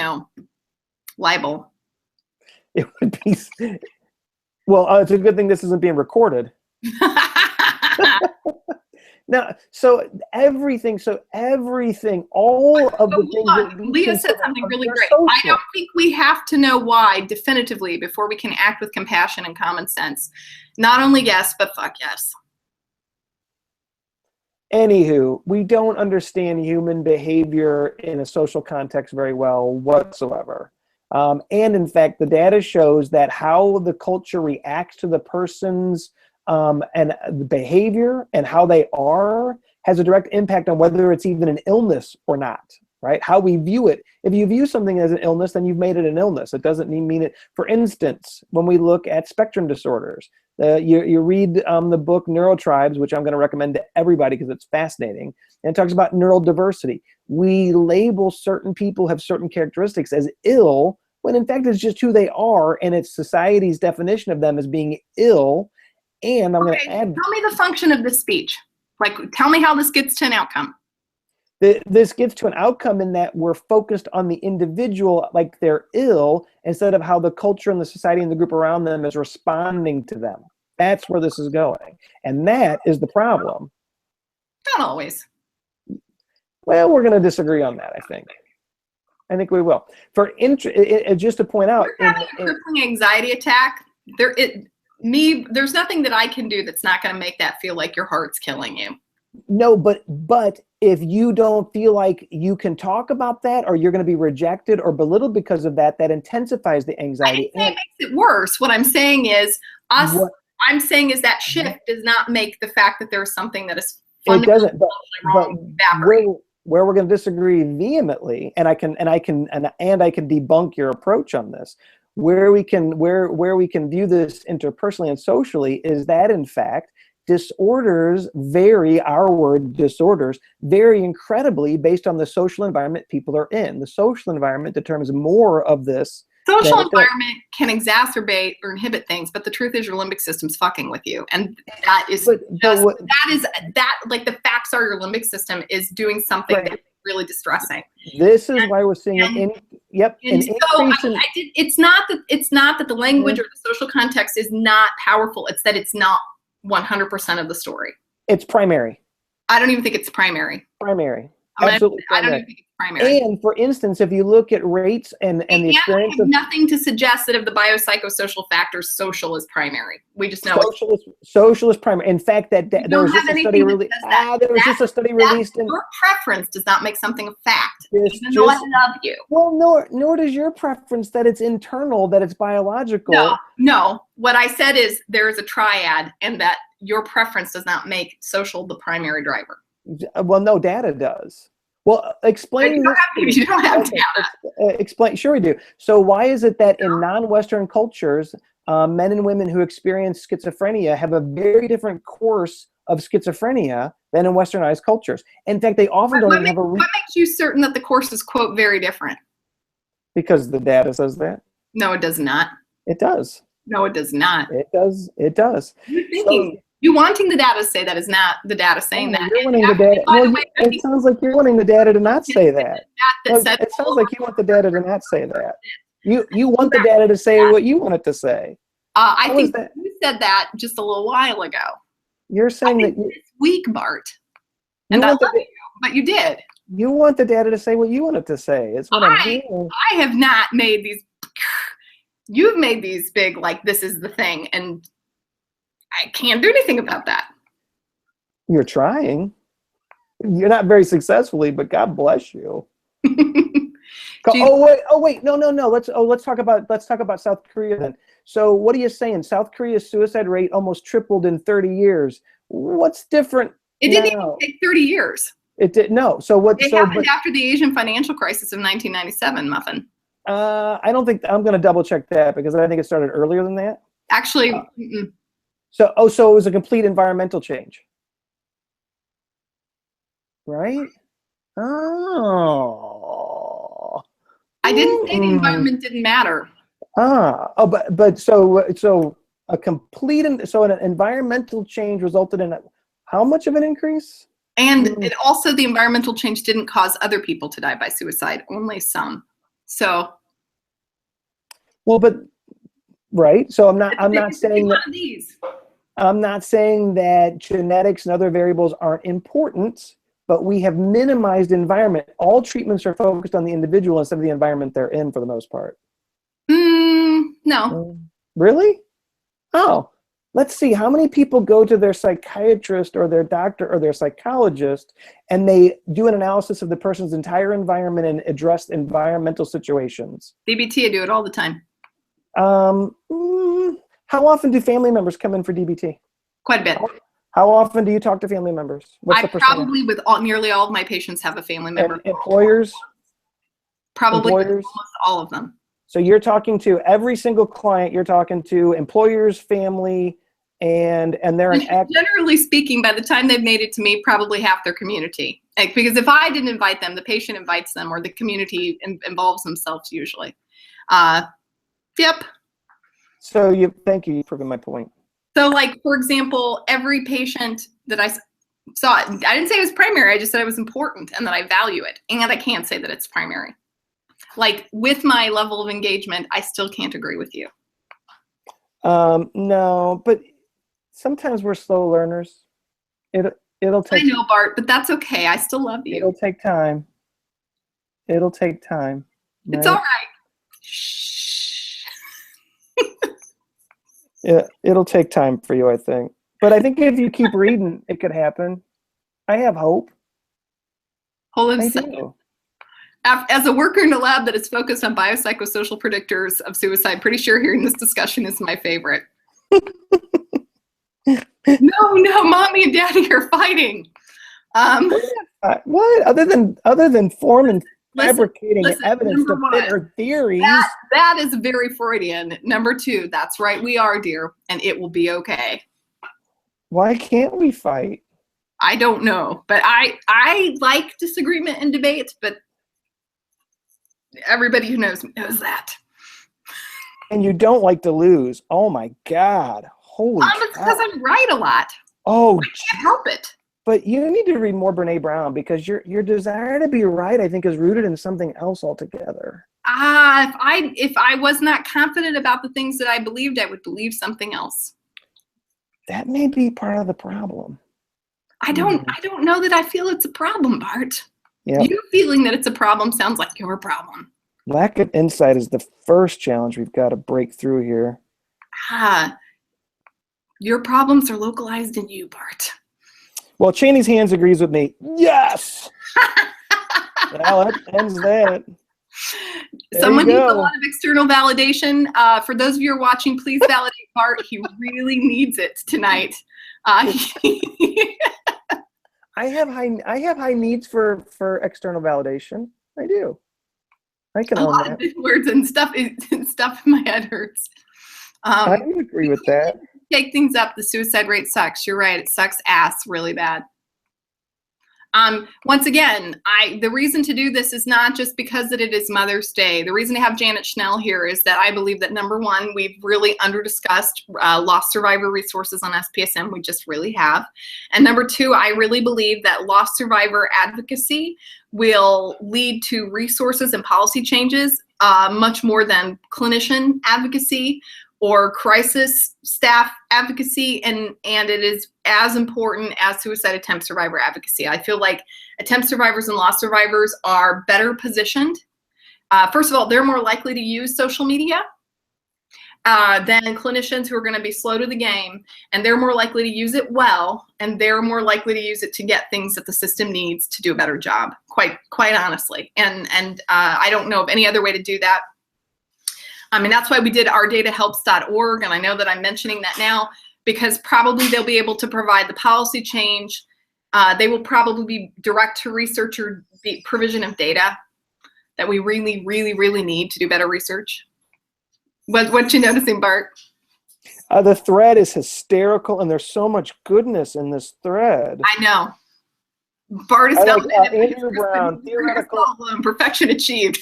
libel. It would be. Well, it's a good thing this isn't being recorded. Now, so everything, all of the things that Leah said something really great. Social. I don't think we have to know why definitively before we can act with compassion and common sense. Not only yes, but fuck yes. Anywho, we don't understand human behavior in a social context very well whatsoever. And in fact, the data shows that how the culture reacts to the person's and the behavior and how they are has a direct impact on whether it's even an illness or not, right? How we view it. If you view something as an illness, then you've made it an illness. It doesn't mean it. For instance, when we look at spectrum disorders, you read the book Neurotribes, which I'm going to recommend to everybody because it's fascinating, and it talks about neural diversity. We label certain people have certain characteristics as ill, when in fact it's just who they are, and it's society's definition of them as being ill. And I'm going to add. Tell me the function of this speech. Like, tell me how this gets to an outcome. This gets to an outcome in that we're focused on the individual, like they're ill, instead of how the culture and the society and the group around them is responding to them. That's where this is going. And that is the problem. Not always. Well, we're going to disagree on that, I think. I think we will. Just to point out. You're having a crippling anxiety attack. There's nothing that I can do that's not going to make that feel like your heart's killing you. No, but if you don't feel like you can talk about that, or you're going to be rejected or belittled because of that, that intensifies the anxiety. I didn't say it makes it worse. What I'm saying is that shift does not make the fact that there's something that is fundamentally wrong. Where we're going to disagree vehemently, and I can debunk your approach on this. Where we can view this interpersonally and socially is that, in fact, disorders vary incredibly based on the social environment people are in. The social environment determines more of this. Social environment can exacerbate or inhibit things, but the truth is your limbic system's fucking with you. And that is like the facts are your limbic system is doing something that's really distressing. This is why we're seeing it's not that the language or the social context is not powerful. It's that it's not 100% of the story. It's primary. I don't even think it's primary. Absolutely primary. I don't even think it's primary. And for instance, if you look at rates and the experience of nothing to suggest that of the biopsychosocial factors, social is primary. We just know social is primary. In fact, that there was just a study released. Your preference does not make something a fact. Even though I love you. Well, nor does your preference that it's internal, that it's biological. No. What I said is there is a triad, and that your preference does not make social the primary driver. Well, no, data does. Well, explain. You don't have data. Explain. Sure, we do. So why is it that in non-Western cultures, men and women who experience schizophrenia have a very different course of schizophrenia than in Westernized cultures? In fact, they often don't even have a. What makes you certain that the course is, quote, very different? Because the data says that. No, it does not. It does. No, it does not. It does. You're thinking. You wanting the data to say that is not the data saying that. You're wanting the data. It sounds like you're wanting the data to not say that. It sounds like you want the data to not say that. You want the data to say what you want it to say. I think you said that just a little while ago. You're saying that it's weak, Bart. And I love you, but you did. You want the data to say what you want it to say. It's what I'm hearing. I have not made these. You've made these big, like this is the thing, and I can't do anything about that. You're trying. You're not very successfully, but God bless you. Oh wait, no. Let's talk about South Korea then. So what are you saying? South Korea's suicide rate almost tripled in 30 years. What's different It didn't now? even take 30 years. It did no. So what? It So happened after the Asian financial crisis of 1997, Muffin. I don't think I'm going to double check that because I think it started earlier than that. Actually, So it was a complete environmental change, right? Oh, I didn't say the environment didn't matter. But so a complete so an environmental change resulted in how much of an increase? And it also, the environmental change didn't cause other people to die by suicide, only some. So, well, but right. So I'm not saying that these. I'm not saying that genetics and other variables aren't important, but we have minimized environment. All treatments are focused on the individual instead of the environment they're in for the most part. No. Really? Oh, let's see. How many people go to their psychiatrist or their doctor or their psychologist and they do an analysis of the person's entire environment and address environmental situations? DBT, I do it all the time. How often do family members come in for DBT? Quite a bit. How often do you talk to family members? What's the percentage? Probably with nearly all of my patients have a family member. And employers? Probably employers? almost all of them. So you're talking to every single client, you're talking to employers, family, and they're generally speaking, by the time they've made it to me, probably half their community. Because if I didn't invite them, the patient invites them, or the community involves themselves usually. Yep. So thank you, you've proven my point. So like, for example, every patient that I saw, I didn't say it was primary, I just said it was important and that I value it. And I can't say that it's primary. Like with my level of engagement, I still can't agree with you. No, but sometimes we're slow learners. It'll take. I know, Bart, but that's okay. I still love you. It'll take time. It'll take time. Right? It's all right. Shh. Yeah, it'll take time for you, I think. But I think if you keep reading, it could happen. I have hope. Hold on a I second. do. As a worker in a lab that is focused on biopsychosocial predictors of suicide, pretty sure hearing this discussion is my favorite. No, mommy and daddy are fighting. What? Other than forming, fabricating evidence to fit her theories. That is very Freudian. Number two, that's right, we are, dear, and it will be okay. Why can't we fight? I don't know, but I like disagreement and debate, but everybody who knows me knows that. And you don't like to lose. Oh my God. Holy It's because I'm right a lot. Oh, I can't help it. But you need to read more Brene Brown because your desire to be right, I think, is rooted in something else altogether. If I was not confident about the things that I believed, I would believe something else. That may be part of the problem. I don't know that I feel it's a problem, Bart. Yeah. You feeling that it's a problem sounds like your problem. Lack of insight is the first challenge we've got to break through here. Your problems are localized in you, Bart. Well, Cheney's Hands agrees with me. Yes! Well, that ends that. Someone needs a lot of external validation. For those of you who are watching, please validate Bart. He really needs it tonight. I have high needs for external validation. I do. I can own that. A lot of big words and stuff in my head hurts. I would agree with that. Take things up. The suicide rate sucks. You're right. It sucks ass really bad. Once again, the reason to do this is not just because that it is Mother's Day. The reason to have Janet Schnell here is that I believe that number one, we've really under-discussed lost survivor resources on SPSM. We just really have. And number two, I really believe that lost survivor advocacy will lead to resources and policy changes much more than clinician advocacy or crisis staff advocacy, and it is as important as suicide attempt survivor advocacy. I feel like attempt survivors and lost survivors are better positioned. First of all, they're more likely to use social media than clinicians who are gonna be slow to the game, and they're more likely to use it well, and they're more likely to use it to get things that the system needs to do a better job, quite honestly. And I don't know of any other way to do that. I mean, that's why we did ourdatahelps.org, and I know that I'm mentioning that now because probably they'll be able to provide the policy change. They will probably be direct to researcher provision of data that we really, really, really need to do better research. What you noticing, Bart? The thread is hysterical, and there's so much goodness in this thread. I know. Bart is Andrew Brown, theoretical perfection achieved.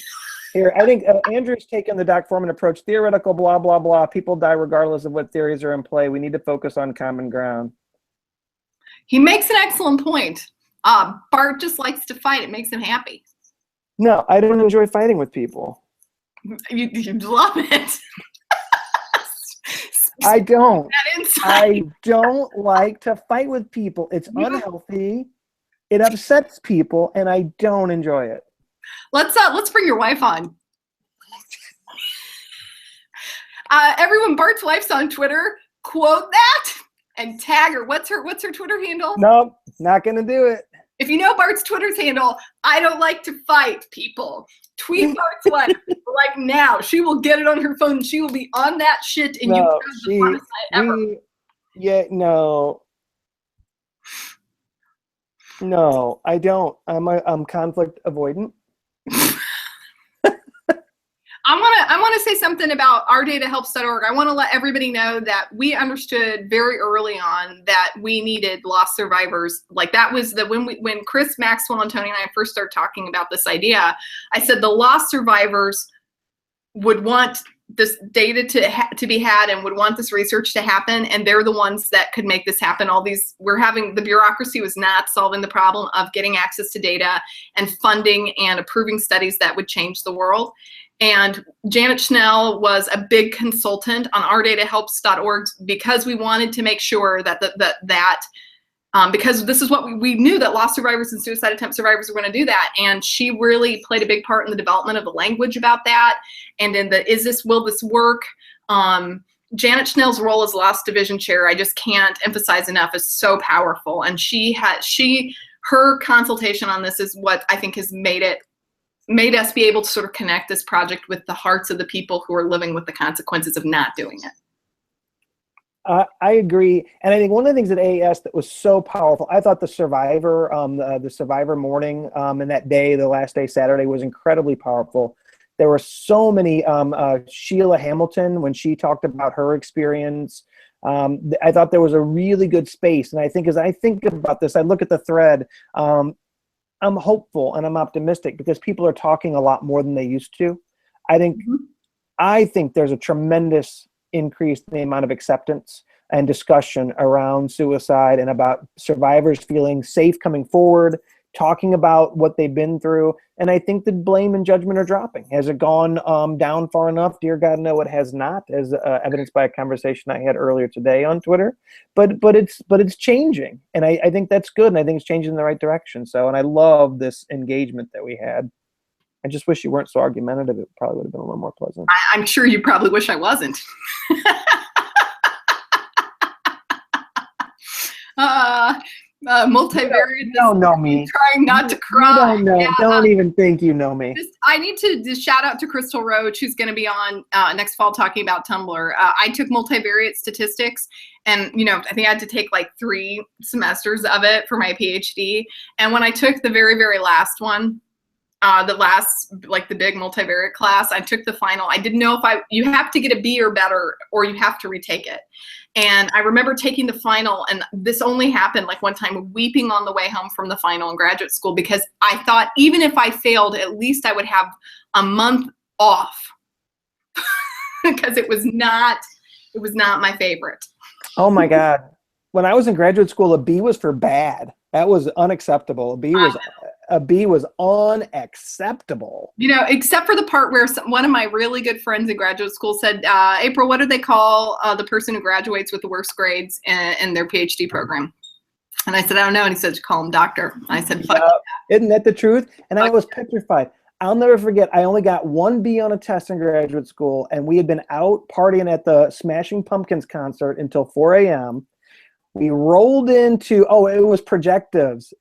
Here, I think Andrew's taken the Doc Foreman approach. Theoretical, blah, blah, blah. People die regardless of what theories are in play. We need to focus on common ground. He makes an excellent point. Bart just likes to fight. It makes him happy. No, I don't enjoy fighting with people. You love it. I don't. That inside. I don't like to fight with people. It's unhealthy. It upsets people, and I don't enjoy it. Let's bring your wife on. Everyone, Bart's wife's on Twitter. Quote that and tag her. What's her Twitter handle? Nope, not gonna do it. If you know Bart's Twitter's handle, I don't like to fight people. Tweet Bart's wife like now. She will get it on her phone. She will be on that shit, and you have the funnest night ever. No, I don't. I'm conflict avoidant. I want to say something about ourdatahelps.org. I want to let everybody know that we understood very early on that we needed lost survivors. Like that was when Chris Maxwell and Tony and I first started talking about this idea, I said the lost survivors would want this data to be had and would want this research to happen, and they're the ones that could make this happen. The bureaucracy was not solving the problem of getting access to data and funding and approving studies that would change the world. And Janet Schnell was a big consultant on ourdatahelps.org because we wanted to make sure that because this is what we knew that lost survivors and suicide attempt survivors were going to do that. And she really played a big part in the development of the language about that. And in will this work? Janet Schnell's role as loss division chair, I just can't emphasize enough, is so powerful. And her consultation on this is what I think has made us be able to sort of connect this project with the hearts of the people who are living with the consequences of not doing it. I agree, and I think one of the things at AAS that was so powerful, I thought the Survivor, the Survivor morning and that day, the last day, Saturday, was incredibly powerful. There were so many, Sheila Hamilton, when she talked about her experience, I thought there was a really good space, and I think as I think about this, I look at the thread, I'm hopeful and I'm optimistic because people are talking a lot more than they used to. I think there's a tremendous increase in the amount of acceptance and discussion around suicide and about survivors feeling safe coming forward, talking about what they've been through. And I think the blame and judgment are dropping. Has it gone down far enough? Dear God, no, it has not, as evidenced by a conversation I had earlier today on Twitter. But it's changing, and I think that's good, and I think it's changing in the right direction. So, and I love this engagement that we had. I just wish you weren't so argumentative. It probably would have been a little more pleasant. I'm sure you probably wish I wasn't. Multivariate. You don't know me. Trying not to cry. You don't know. Yeah. Don't even think you know me. I need to shout out to Crystal Roach, who's going to be on next fall talking about Tumblr. I took multivariate statistics, and I think I had to take like 3 semesters of it for my PhD. And when I took the very, very last one, the big multivariate class, I took the final. I didn't know if you have to get a B or better, or you have to retake it. And I remember taking the final, and this only happened like one time, weeping on the way home from the final in graduate school, because I thought even if I failed, at least I would have a month off because it was not my favorite. Oh my God. When I was in graduate school, a B was for bad. That was unacceptable. A B was unacceptable. Except for the part where one of my really good friends in graduate school said, April, what do they call the person who graduates with the worst grades in their PhD program? And I said, I don't know. And he said, you call him doctor. And I said, fuck. Isn't that the truth? And I was petrified. I'll never forget, I only got 1 B on a test in graduate school, and we had been out partying at the Smashing Pumpkins concert until 4 a.m. We rolled into, it was projectives.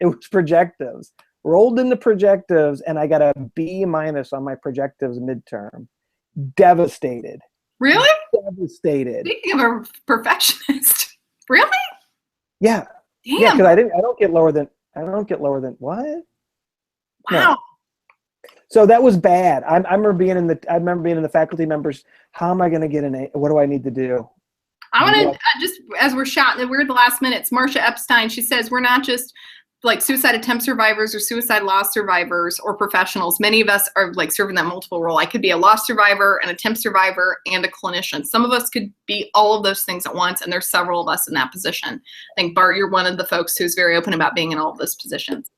Rolled into projectives, and I got a B- on my projectives midterm. devastated. Really? Devastated. Speaking of a perfectionist. Really? Yeah. Damn. Yeah, because I don't get lower than what? Wow. No. So that was bad. I remember being in the faculty members. How am I going to get an A? What do I need to do? I want to just, as we're at the last minutes, Marcia Epstein, she says, we're not just like suicide attempt survivors or suicide loss survivors or professionals. Many of us are like serving that multiple role. I could be a loss survivor, an attempt survivor, and a clinician. Some of us could be all of those things at once, and there's several of us in that position. I think, Bart, you're one of the folks who's very open about being in all of those positions.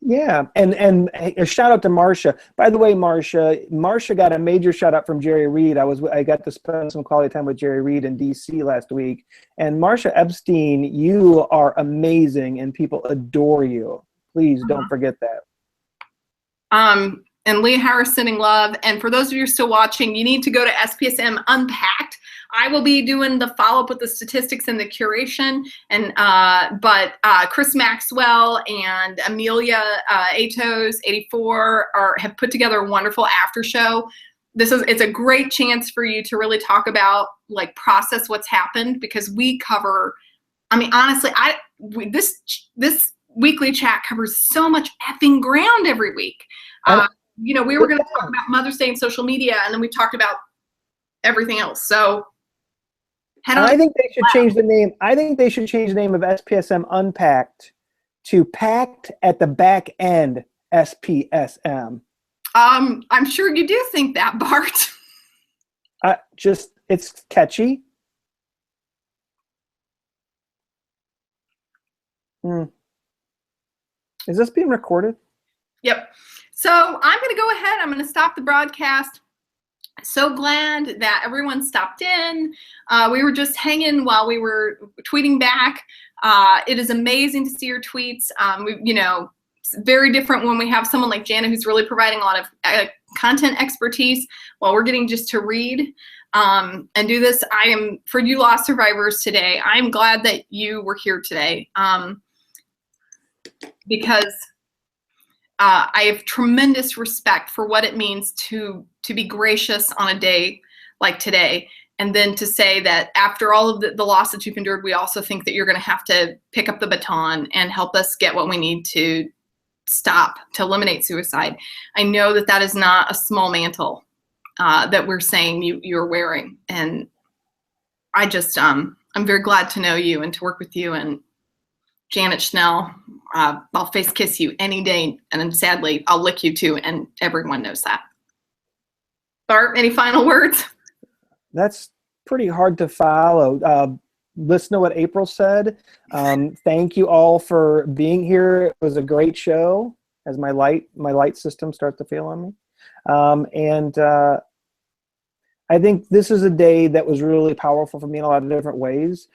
Yeah, and a shout out to Marcia. By the way, Marcia got a major shout out from Jerry Reed. I got to spend some quality time with Jerry Reed in DC last week. And Marcia Epstein, you are amazing, and people adore you. Please don't forget that. And Leah Harris sending love. And for those of you still watching, you need to go to SPSM Unpacked. I will be doing the follow-up with the statistics and the curation, and but Chris Maxwell and Amelia Atos 84 have put together a wonderful after show. It's a great chance for you to really talk about, like, process what's happened, because we cover, I mean, honestly, this weekly chat covers so much effing ground every week. You know, we were going to talk about Mother's Day and social media, and then we talked about everything else. So I think they should change the name. I think they should change the name of SPSM Unpacked to Packed at the Back End SPSM. I'm sure you do think that, Bart. It's catchy. Is this being recorded? Yep. So I'm going to go ahead. I'm going to stop the broadcast. So glad that everyone stopped in. We were just hanging while we were tweeting back. It is amazing to see your tweets. It's very different when we have someone like Jana who's really providing a lot of content expertise while we're getting just to read and do this. For you loss survivors today, I'm glad that you were here today because I have tremendous respect for what it means to be gracious on a day like today, and then to say that after all of the loss that you've endured, we also think that you're going to have to pick up the baton and help us get what we need to to eliminate suicide. I know that that is not a small mantle that we're saying you're wearing, and I just I'm very glad to know you and to work with you. And Janet Schnell, I'll face kiss you any day, and then sadly I'll lick you too, and everyone knows that. Bart, any final words? That's pretty hard to follow. Listen to what April said. Thank you all for being here. It was a great show as my light system starts to fail on me. I think this is a day that was really powerful for me in a lot of different ways.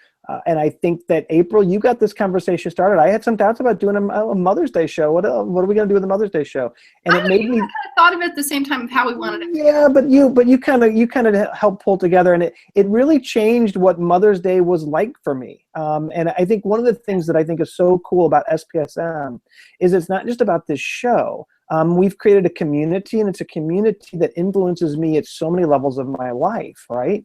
And I think that, April, you got this conversation started. I had some doubts about doing a Mother's Day show. What are we going to do with the Mother's Day show? And it made me kind of thought of it at the same time of how we wanted it. Yeah, but you kind of helped pull together, and it really changed what Mother's Day was like for me. And I think one of the things that I think is so cool about SPSM is it's not just about this show. We've created a community, and it's a community that influences me at so many levels of my life, right?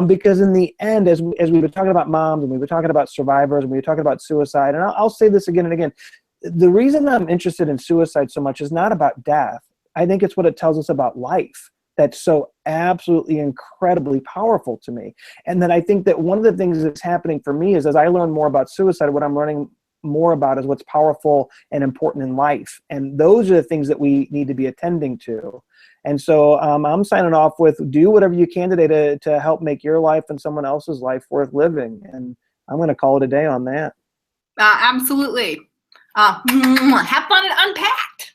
Because in the end, as we were talking about moms, and we were talking about survivors, and we were talking about suicide, and I'll say this again and again, the reason I'm interested in suicide so much is not about death. I think it's what it tells us about life that's so absolutely incredibly powerful to me. And then I think that one of the things that's happening for me is as I learn more about suicide, what I'm learning more about is what's powerful and important in life. And those are the things that we need to be attending to. And so I'm signing off with do whatever you can today to help make your life and someone else's life worth living. And I'm going to call it a day on that. Absolutely. Have fun at Unpacked.